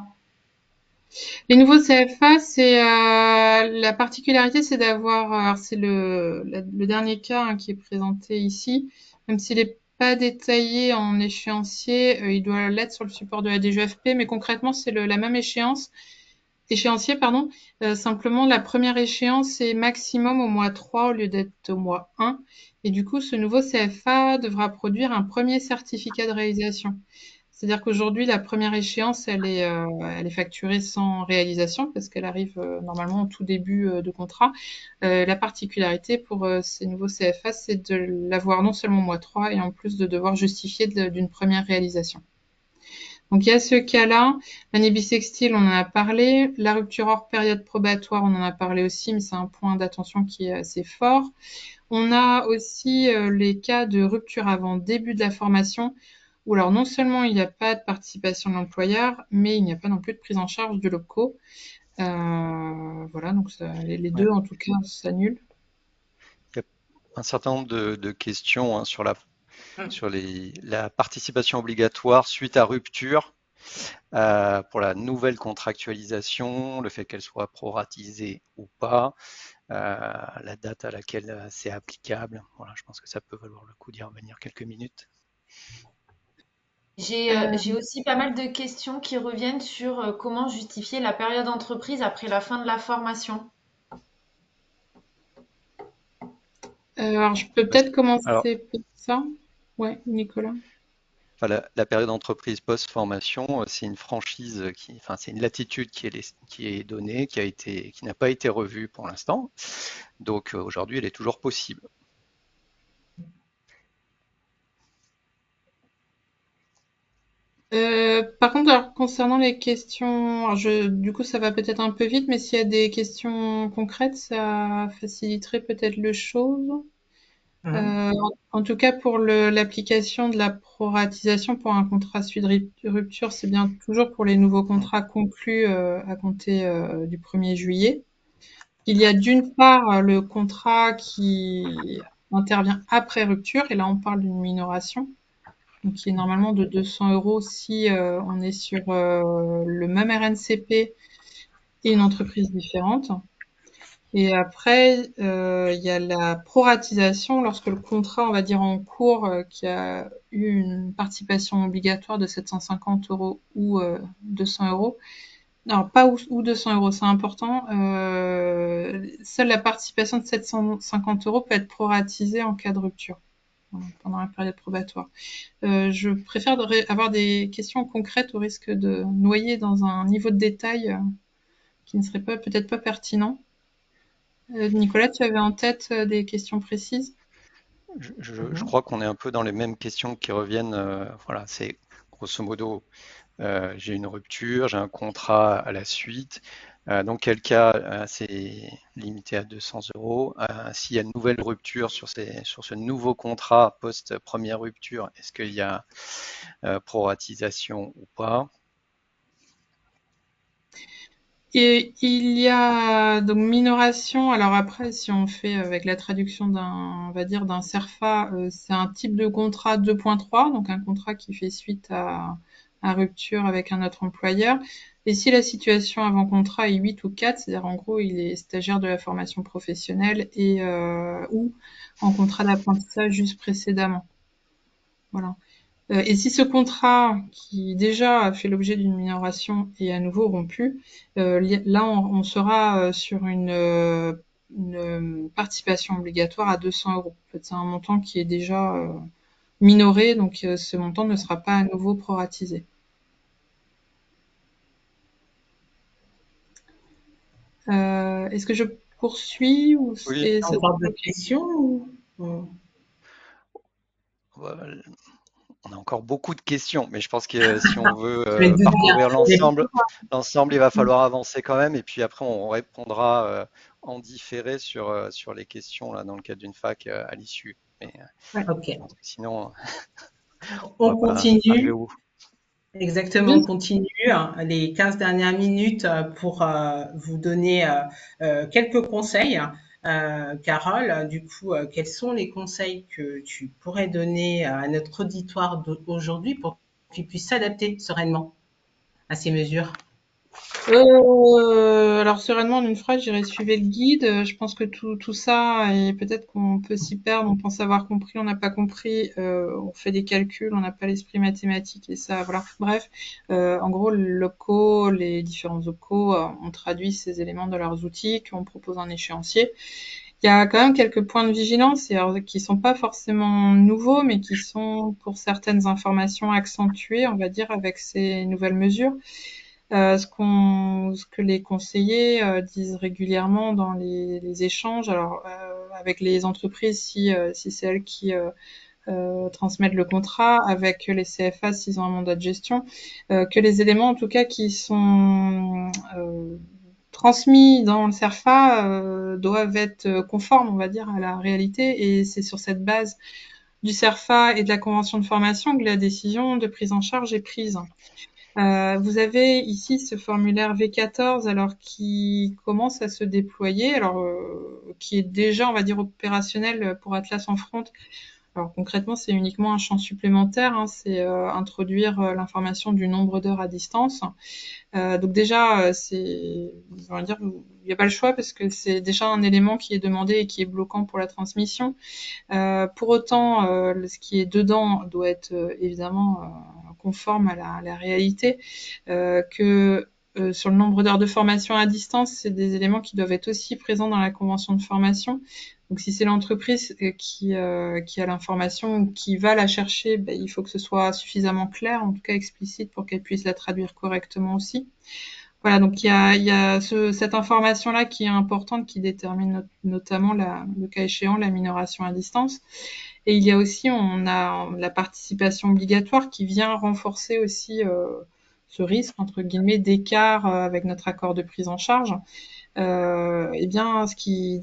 Les nouveaux CFA, c'est la particularité, c'est d'avoir, alors c'est le dernier cas qui est présenté ici, même s'il n'est pas détaillé en échéancier, il doit l'être sur le support de la DGEFP, mais concrètement, c'est la même échéancier, pardon. Simplement, la première échéance est maximum au mois 3 au lieu d'être au mois 1. Et du coup, ce nouveau CFA devra produire un premier certificat de réalisation. C'est-à-dire qu'aujourd'hui, la première échéance, elle est facturée sans réalisation parce qu'elle arrive normalement au tout début de contrat. La particularité pour ces nouveaux CFA, c'est de l'avoir non seulement au mois 3 et en plus de devoir justifier d'une première réalisation. Donc il y a ce cas-là. L'année bissextile, on en a parlé. La rupture hors période probatoire, on en a parlé aussi, mais c'est un point d'attention qui est assez fort. On a aussi les cas de rupture avant début de la formation, où alors non seulement il n'y a pas de participation de l'employeur, mais il n'y a pas non plus de prise en charge de l'OPCO. Voilà, voilà, donc les deux, en tout cas, s'annulent. Il y a un certain nombre de questions sur la participation obligatoire suite à rupture pour la nouvelle contractualisation, le fait qu'elle soit proratisée ou pas, la date à laquelle c'est applicable. Voilà, je pense que ça peut valoir le coup d'y revenir quelques minutes. J'ai aussi pas mal de questions qui reviennent sur comment justifier la période entreprise après la fin de la formation. Alors, je peux peut-être Alors, commencer par ça. Ouais, Nicolas. enfin, la période d'entreprise post-formation, c'est une franchise c'est une latitude qui est donnée, qui n'a pas été revue pour l'instant. Donc aujourd'hui, elle est toujours possible. Par contre, alors, concernant les questions, alors du coup, ça va peut-être un peu vite, mais s'il y a des questions concrètes, ça faciliterait peut-être le chose. En tout cas, pour l'application de la proratisation pour un contrat suite de rupture, c'est bien toujours pour les nouveaux contrats conclus à compter du 1er juillet. Il y a d'une part le contrat qui intervient après rupture, et là on parle d'une minoration, donc qui est normalement de 200 € si on est sur le même RNCP et une entreprise différente. Et après, il y a la proratisation lorsque le contrat, on va dire en cours, qui a eu une participation obligatoire de 750 € ou 200 €. Non, pas ou 200 €, c'est important. Seule la participation de 750 € peut être proratisée en cas de rupture, pendant la période probatoire. Je préfère avoir des questions concrètes au risque de noyer dans un niveau de détail qui ne serait peut-être pas pertinent. Nicolas, tu avais en tête des questions précises? Je crois qu'on est un peu dans les mêmes questions qui reviennent. Voilà, c'est grosso modo, j'ai une rupture, j'ai un contrat à la suite. Dans quel cas, c'est limité à 200 €. S'il y a une nouvelle rupture sur ce nouveau contrat post-première rupture, est-ce qu'il y a proratisation ou pas? Et il y a donc minoration. Alors après, si on fait avec la traduction on va dire d'un CERFA, c'est un type de contrat 2.3, donc un contrat qui fait suite à rupture avec un autre employeur. Et si la situation avant contrat est 8 ou 4, c'est-à-dire en gros, il est stagiaire de la formation professionnelle et ou en contrat d'apprentissage juste précédemment. Voilà. Et si ce contrat, qui déjà a fait l'objet d'une minoration, est à nouveau rompu, là, on sera sur une participation obligatoire à 200 €. En fait, c'est un montant qui est déjà minoré, donc ce montant ne sera pas à nouveau proratisé. Est-ce que je poursuis ou Oui. Encore d'autres questions On a encore beaucoup de questions, mais je pense que si on veut Je me doute bien. parcourir Mais l'ensemble, il va falloir avancer quand même. Et puis après, on répondra en différé sur les questions là, dans le cadre d'une fac à l'issue. Mais ok. sinon, on va On pas arriver continue. au bout. Exactement, on continue les 15 dernières minutes pour vous donner quelques conseils. Carole, du coup, quels sont les conseils que tu pourrais donner à notre auditoire d'aujourd'hui pour qu'il puisse s'adapter sereinement à ces mesures? Alors sereinement, en une phrase, j'irais suivre le guide. Je pense que tout ça, et peut-être qu'on peut s'y perdre, on pense avoir compris, on n'a pas compris, on fait des calculs, on n'a pas l'esprit mathématique et ça, voilà. Bref, en gros, les différents locaux ont traduit ces éléments dans leurs outils, qu'on propose un échéancier. Il y a quand même quelques points de vigilance qui sont pas forcément nouveaux, mais qui sont pour certaines informations accentuées, on va dire, avec ces nouvelles mesures. Ce que les conseillers disent régulièrement dans les échanges, alors avec les entreprises si c'est elles qui transmettent le contrat, avec les CFA s'ils ont un mandat de gestion, que les éléments en tout cas qui sont transmis dans le CERFA doivent être conformes, on va dire, à la réalité, et c'est sur cette base du CERFA et de la convention de formation que la décision de prise en charge est prise. Vous avez ici ce formulaire V14 alors qui commence à se déployer, alors qui est déjà, on va dire, opérationnel pour Atlas en front. Alors concrètement, c'est uniquement un champ supplémentaire, hein, c'est introduire l'information du nombre d'heures à distance. Donc déjà, on va dire, il n'y a pas le choix parce que c'est déjà un élément qui est demandé et qui est bloquant pour la transmission. Pour autant, ce qui est dedans doit être évidemment conforme à la réalité, sur le nombre d'heures de formation à distance, c'est des éléments qui doivent être aussi présents dans la convention de formation. Donc si c'est l'entreprise qui a l'information ou qui va la chercher, ben, il faut que ce soit suffisamment clair, en tout cas explicite, pour qu'elle puisse la traduire correctement aussi. Voilà, donc il y a cette information-là qui est importante, qui détermine notamment le cas échéant, la minoration à distance. Et il y a aussi, on a la participation obligatoire qui vient renforcer aussi ce risque, entre guillemets, d'écart avec notre accord de prise en charge. Eh bien, ce qui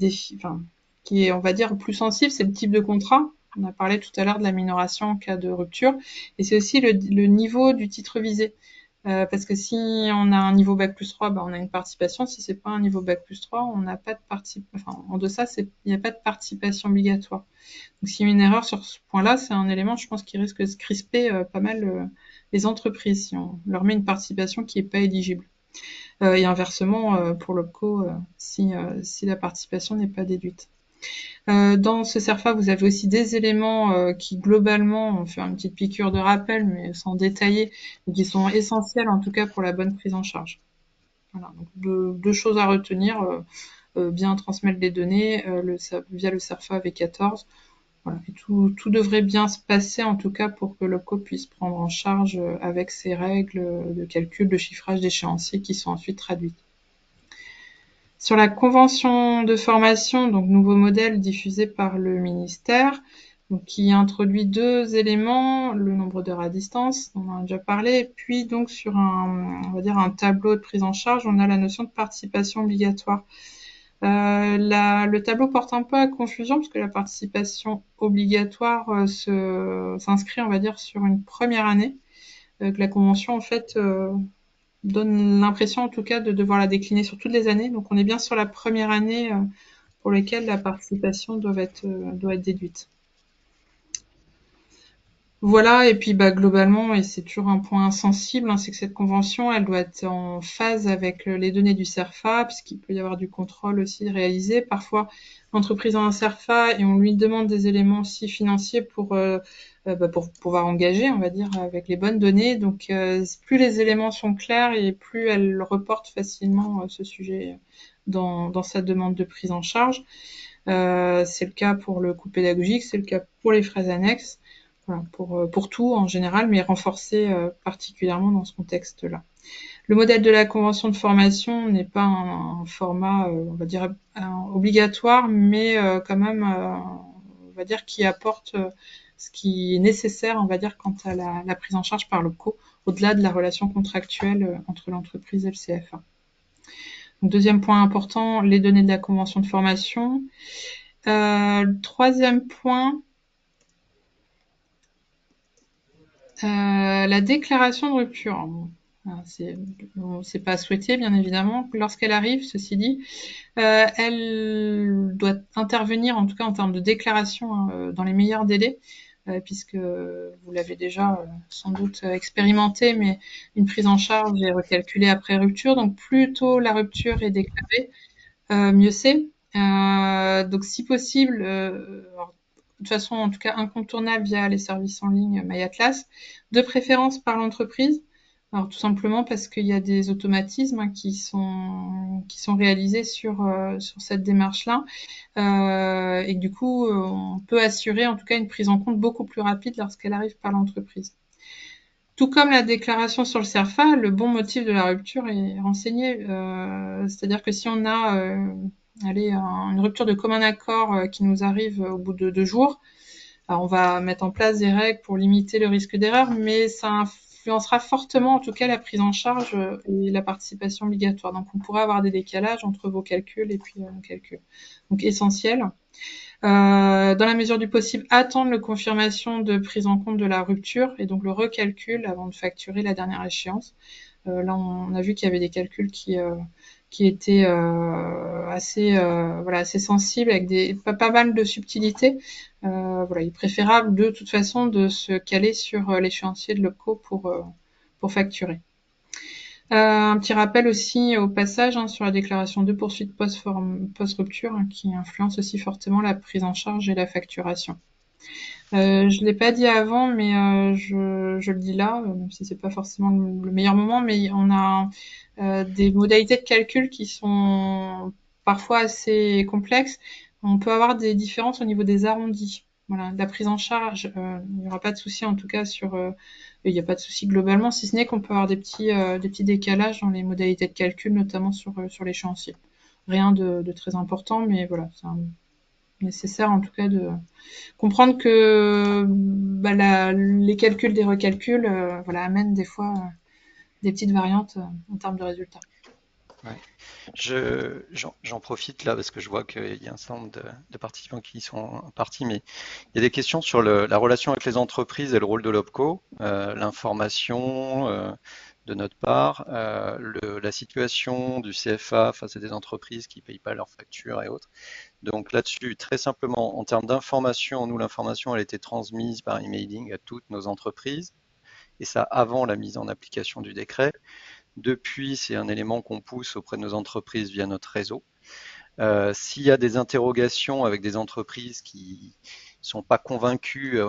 est, on va dire, plus sensible, c'est le type de contrat. On a parlé tout à l'heure de la minoration en cas de rupture. Et c'est aussi le niveau du titre visé. Parce que si on a un niveau bac plus 3, ben on a une participation. Si c'est pas un niveau bac plus 3, on n'a pas de en deçà, il n'y a pas de participation obligatoire. Donc s'il y a une erreur sur ce point-là, c'est un élément, je pense, qui risque de se crisper pas mal les entreprises si on leur met une participation qui n'est pas éligible. Et inversement, pour l'OPCO, si la participation n'est pas déduite. Dans ce CERFA, vous avez aussi des éléments qui, globalement, on fait une petite piqûre de rappel, mais sans détailler, et qui sont essentiels, en tout cas, pour la bonne prise en charge. Voilà, donc deux choses à retenir. Bien transmettre les données via le CERFA V14. Voilà. Et tout devrait bien se passer, en tout cas, pour que l'OPCO puisse prendre en charge avec ses règles de calcul, de chiffrage d'échéanciers qui sont ensuite traduites. Sur la convention de formation, donc nouveau modèle diffusé par le ministère, donc qui introduit deux éléments, le nombre d'heures à distance, on en a déjà parlé, puis donc sur on va dire un tableau de prise en charge, on a la notion de participation obligatoire. Le tableau porte un peu à confusion parce que la participation obligatoire s'inscrit, on va dire, sur une première année, que la convention en fait donne l'impression en tout cas de devoir la décliner sur toutes les années. Donc on est bien sur la première année pour laquelle la participation doit être déduite. Voilà, et puis globalement, et c'est toujours un point sensible, c'est que cette convention, elle doit être en phase avec les données du CERFA, puisqu'il peut y avoir du contrôle aussi réalisé. Parfois, l'entreprise a un CERFA et on lui demande des éléments aussi financiers pour pouvoir engager, on va dire, avec les bonnes données. Donc, plus les éléments sont clairs et plus elle reporte facilement ce sujet dans sa demande de prise en charge. C'est le cas pour le coût pédagogique, c'est le cas pour les frais annexes. Voilà, pour tout en général, mais renforcé particulièrement dans ce contexte-là. Le modèle de la convention de formation n'est pas un format, on va dire, obligatoire, mais quand même, on va dire, qui apporte ce qui est nécessaire, on va dire, quant à la prise en charge par l'OPCO, au-delà de la relation contractuelle entre l'entreprise et le CFA. Donc, deuxième point important, les données de la convention de formation. Troisième point, la déclaration de rupture. C'est pas souhaité, bien évidemment. Lorsqu'elle arrive, ceci dit, elle doit intervenir, en tout cas en termes de déclaration, dans les meilleurs délais, puisque vous l'avez déjà sans doute expérimenté, mais une prise en charge est recalculée après rupture. Donc plus tôt la rupture est déclarée, mieux c'est. Donc si possible, de façon en tout cas incontournable via les services en ligne MyAtlas, de préférence par l'entreprise. Alors tout simplement parce qu'il y a des automatismes qui sont réalisés sur cette démarche-là et que du coup on peut assurer en tout cas une prise en compte beaucoup plus rapide lorsqu'elle arrive par l'entreprise. Tout comme la déclaration sur le CERFA, le bon motif de la rupture est renseigné. C'est-à-dire que si on a une rupture de commun accord qui nous arrive au bout de 2 jours, alors on va mettre en place des règles pour limiter le risque d'erreur, mais ça influencera fortement en tout cas la prise en charge et la participation obligatoire. Donc on pourrait avoir des décalages entre vos calculs et puis nos calculs. Donc essentiel. Dans la mesure du possible, attendre la confirmation de prise en compte de la rupture et donc le recalcul avant de facturer la dernière échéance. Là, on a vu qu'il y avait des calculs qui étaient assez sensibles avec pas mal de subtilités. Il est préférable de toute façon de se caler sur l'échéancier de l'OPCO pour facturer. Un petit rappel aussi au passage sur la déclaration de poursuite post-rupture qui influence aussi fortement la prise en charge et la facturation. Je l'ai pas dit avant, mais je le dis là, même si c'est pas forcément le meilleur moment, mais on a des modalités de calcul qui sont parfois assez complexes. On peut avoir des différences au niveau des arrondis. Voilà, la prise en charge, il n'y aura pas de souci en tout cas il n'y a pas de souci globalement, si ce n'est qu'on peut avoir des petits décalages dans les modalités de calcul, notamment sur l'échéancier. Rien de très important, mais voilà, c'est nécessaire en tout cas de comprendre que les calculs des recalculs amènent des fois des petites variantes en termes de résultats. Ouais. J'en profite là parce que je vois qu'il y a un certain nombre de participants qui sont partis, mais il y a des questions sur la relation avec les entreprises et le rôle de l'OPCO, l'information de notre part, la situation du CFA face à des entreprises qui ne payent pas leurs factures et autres. Donc là-dessus, très simplement, en termes d'information, nous, l'information, elle a été transmise par emailing à toutes nos entreprises, et ça avant la mise en application du décret. Depuis, c'est un élément qu'on pousse auprès de nos entreprises via notre réseau. S'il y a des interrogations avec des entreprises qui ne sont pas convaincues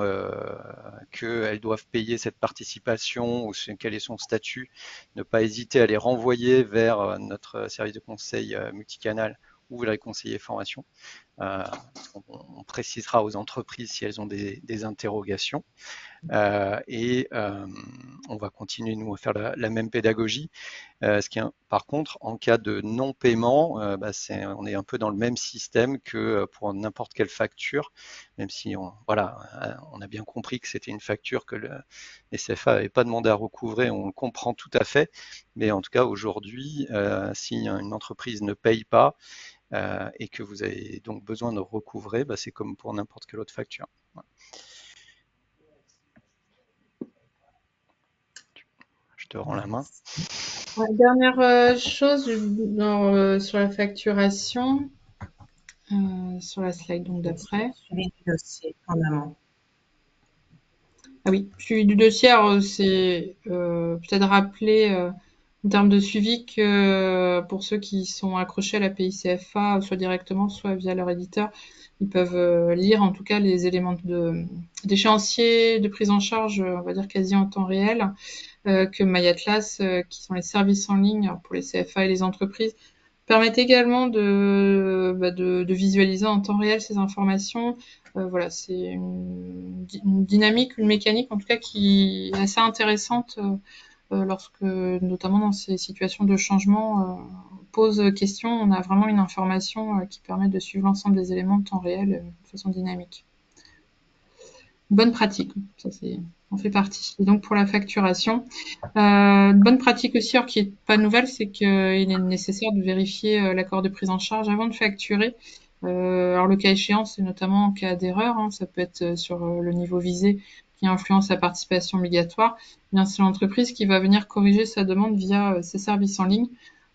qu'elles doivent payer cette participation ou quel est son statut, ne pas hésiter à les renvoyer vers notre service de conseil multicanal ou les conseillers formation. On précisera aux entreprises si elles ont des interrogations. On va continuer, nous, à faire la même pédagogie. Par contre, en cas de non-paiement, on est un peu dans le même système que pour n'importe quelle facture, même si on a bien compris que c'était une facture que les CFA n'avaient pas demandé à recouvrer, on le comprend tout à fait. Mais en tout cas, aujourd'hui, si une entreprise ne paye pas et que vous avez donc besoin de recouvrer, c'est comme pour n'importe quelle autre facture. Voilà. Je te rends la main. Ouais, dernière chose sur la facturation, sur la slide donc d'après. Suivi du dossier en amont. Ah oui, suivi du dossier, c'est peut-être rappeler en termes de suivi que pour ceux qui sont accrochés à la PICFA, soit directement, soit via leur éditeur, ils peuvent lire en tout cas les éléments d'échéancier, de prise en charge, on va dire quasi en temps réel, que MyAtlas, qui sont les services en ligne pour les CFA et les entreprises, permettent également de visualiser en temps réel ces informations. C'est une dynamique, une mécanique en tout cas qui est assez intéressante lorsque, notamment dans ces situations de changement, pose question. On a vraiment une information qui permet de suivre l'ensemble des éléments de temps réel de façon dynamique. Bonne pratique, ça en fait partie. Et donc pour la facturation, bonne pratique aussi, qui est pas nouvelle, c'est qu'il est nécessaire de vérifier l'accord de prise en charge avant de facturer. Alors le cas échéant, c'est notamment en cas d'erreur, ça peut être sur le niveau visé qui influence la participation obligatoire. Bien, c'est l'entreprise qui va venir corriger sa demande via ses services en ligne.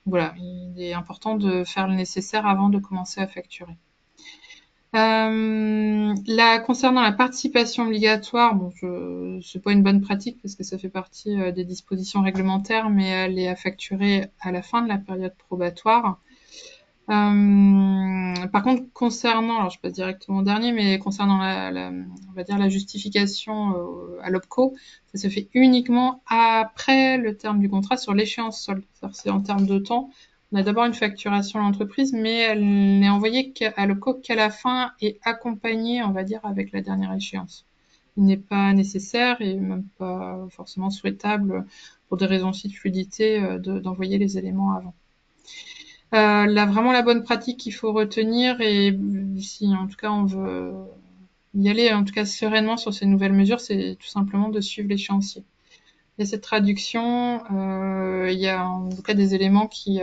Voilà, il est important de faire le nécessaire avant de commencer à facturer. Concernant la participation obligatoire, c'est pas une bonne pratique parce que ça fait partie des dispositions réglementaires, mais elle est à facturer à la fin de la période probatoire. Par contre, alors je passe directement au dernier, mais concernant on va dire la justification à l'OPCO, ça se fait uniquement après le terme du contrat sur l'échéance solde. C'est en termes de temps. On a d'abord une facturation à l'entreprise, mais elle n'est envoyée à l'OPCO qu'à la fin et accompagnée, on va dire, avec la dernière échéance. Il n'est pas nécessaire et même pas forcément souhaitable pour des raisons aussi de fluidité d'envoyer les éléments avant. Vraiment la bonne pratique qu'il faut retenir, et si en tout cas on veut y aller en tout cas sereinement sur ces nouvelles mesures, c'est tout simplement de suivre l'échéancier. Et cette traduction, il y a en tout cas des éléments qui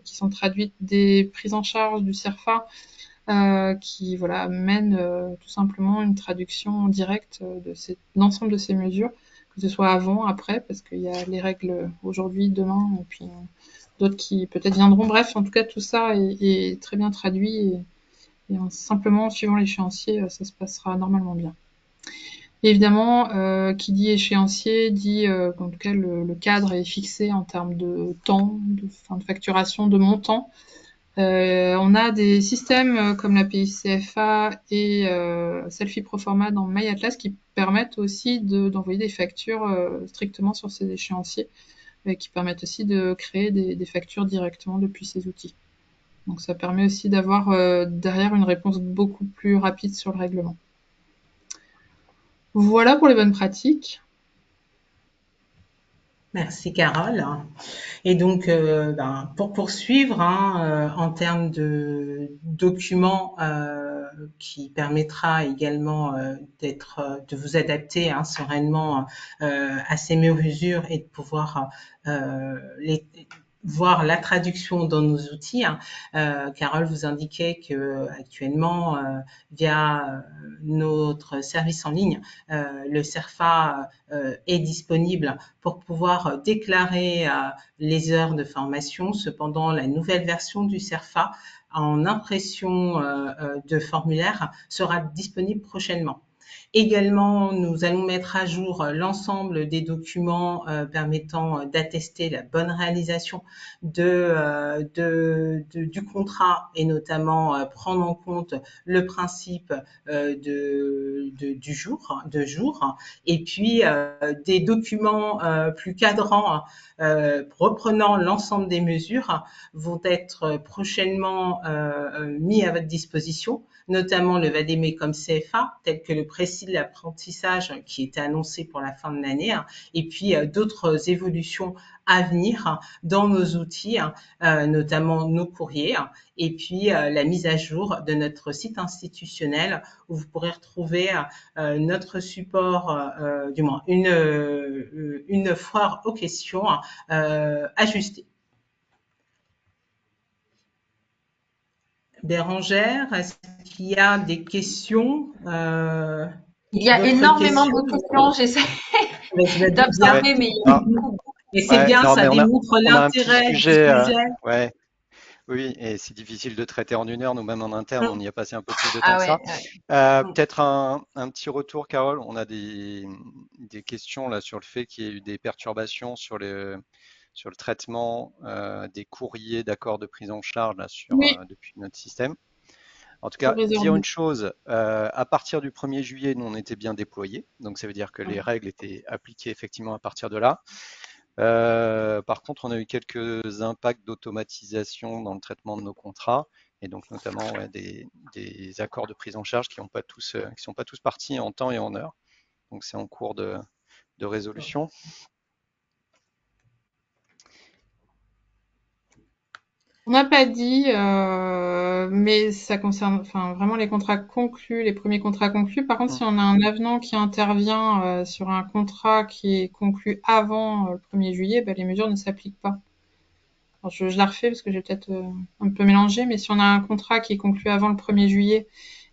sont traduits des prises en charge du CERFA qui voilà, mènent tout simplement une traduction directe de l'ensemble de ces mesures, que ce soit avant, après, parce qu'il y a les règles aujourd'hui, demain, et puis d'autres qui peut-être viendront. Bref, en tout cas, tout ça est très bien traduit et simplement en suivant l'échéancier, ça se passera normalement bien. Et évidemment, qui dit échéancier dit qu'en tout cas le cadre est fixé en termes de temps, de facturation, de montant. On a des systèmes comme l'API CFA et Selfie Proforma dans MyAtlas qui permettent aussi d'envoyer des factures strictement sur ces échéanciers et qui permettent aussi de créer des factures directement depuis ces outils. Donc ça permet aussi d'avoir derrière une réponse beaucoup plus rapide sur le règlement. Voilà pour les bonnes pratiques. Merci Carole. Et donc, pour poursuivre, en termes de documents qui permettra également de vous adapter sereinement à ces mesures et de pouvoir voir la traduction dans nos outils. Carole vous indiquait que actuellement, via notre service en ligne, le CERFA est disponible pour pouvoir déclarer les heures de formation. Cependant, la nouvelle version du CERFA en impression de formulaire sera disponible prochainement. Également, nous allons mettre à jour l'ensemble des documents permettant d'attester la bonne réalisation du contrat et notamment prendre en compte le principe du jour, et puis des documents plus cadrans reprenant l'ensemble des mesures vont être prochainement mis à votre disposition, notamment le Vademecum CFA, tel que le précis de l'apprentissage qui était annoncé pour la fin de l'année, et puis d'autres évolutions à venir dans nos outils, notamment nos courriers, et puis la mise à jour de notre site institutionnel où vous pourrez retrouver notre support, du moins une foire aux questions ajustée. Bérangère, est-ce qu'il y a des questions Il y a énormément de questions, j'essaie d'observer, mais il y a beaucoup. Et c'est bien, ça démontre l'intérêt du sujet. Ouais. Oui, et c'est difficile de traiter en une heure. Nous-mêmes en interne, on y a passé un peu plus de temps que ça. Peut-être un petit retour, Carole. On a des questions là sur le fait qu'il y ait eu des perturbations sur le traitement des courriers d'accords de prise en charge là, depuis notre système. En tout cas, dire une chose, à partir du 1er juillet, nous, on était bien déployés. Donc, ça veut dire que les règles étaient appliquées effectivement à partir de là. Par contre, on a eu quelques impacts d'automatisation dans le traitement de nos contrats, et donc notamment des accords de prise en charge qui sont pas tous partis en temps et en heure. Donc, c'est en cours de résolution. On n'a pas dit, mais ça concerne vraiment les contrats conclus, les premiers contrats conclus. Par contre, si on a un avenant qui intervient sur un contrat qui est conclu avant le 1er juillet, les mesures ne s'appliquent pas. Alors, je la refais parce que j'ai peut-être un peu mélangé, mais si on a un contrat qui est conclu avant le 1er juillet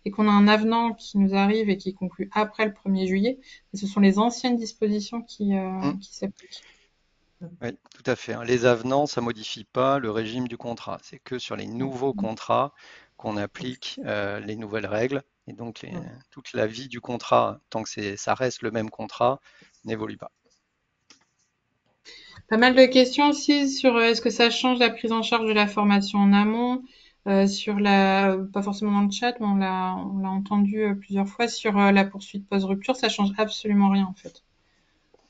et qu'on a un avenant qui nous arrive et qui est conclu après le 1er juillet, ce sont les anciennes dispositions qui s'appliquent. Oui, tout à fait. Les avenants, ça ne modifie pas le régime du contrat. C'est que sur les nouveaux contrats qu'on applique les nouvelles règles. Et donc, toute la vie du contrat, tant que ça reste le même contrat, n'évolue pas. Pas mal de questions aussi sur est-ce que ça change la prise en charge de la formation en amont, pas forcément dans le chat, mais on l'a entendu plusieurs fois, sur la poursuite post-rupture, ça change absolument rien en fait.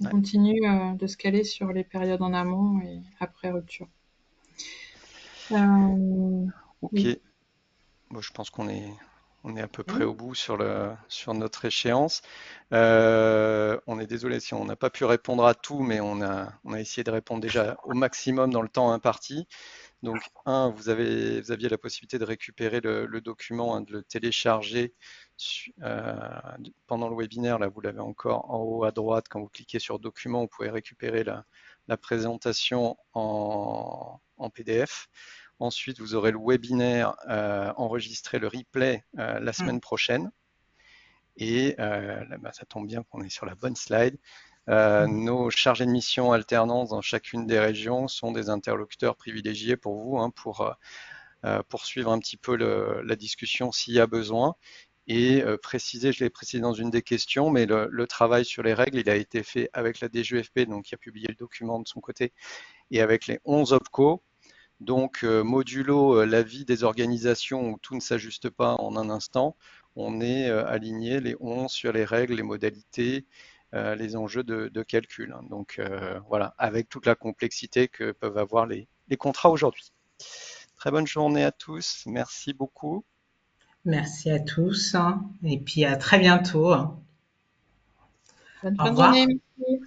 On continue de se caler sur les périodes en amont et après rupture. Ok. Oui. Bon, je pense qu'on est à peu près au bout sur notre échéance. On est désolé si on n'a pas pu répondre à tout, mais on a essayé de répondre déjà au maximum dans le temps imparti. Donc, vous aviez la possibilité de récupérer le document, hein, de le télécharger pendant le webinaire. Là, vous l'avez encore en haut à droite. Quand vous cliquez sur Document, vous pouvez récupérer la présentation en PDF. Ensuite, vous aurez le webinaire enregistré, le replay la semaine prochaine. Et là, ça tombe bien qu'on est sur la bonne slide. Nos chargés de mission alternance dans chacune des régions sont des interlocuteurs privilégiés pour vous, hein, pour poursuivre un petit peu la discussion s'il y a besoin. Et je l'ai précisé dans une des questions, mais le travail sur les règles, il a été fait avec la DGEFP, donc qui a publié le document de son côté, et avec les 11 OPCO. Donc, modulo l'avis des organisations où tout ne s'ajuste pas en un instant, on est aligné les 11 sur les règles, les modalités, les enjeux de calcul, hein. Donc voilà, avec toute la complexité que peuvent avoir les contrats aujourd'hui. Très bonne journée à tous, merci beaucoup. Merci à tous, hein, et puis à très bientôt. Bonne Au fin de revoir. journée. Merci.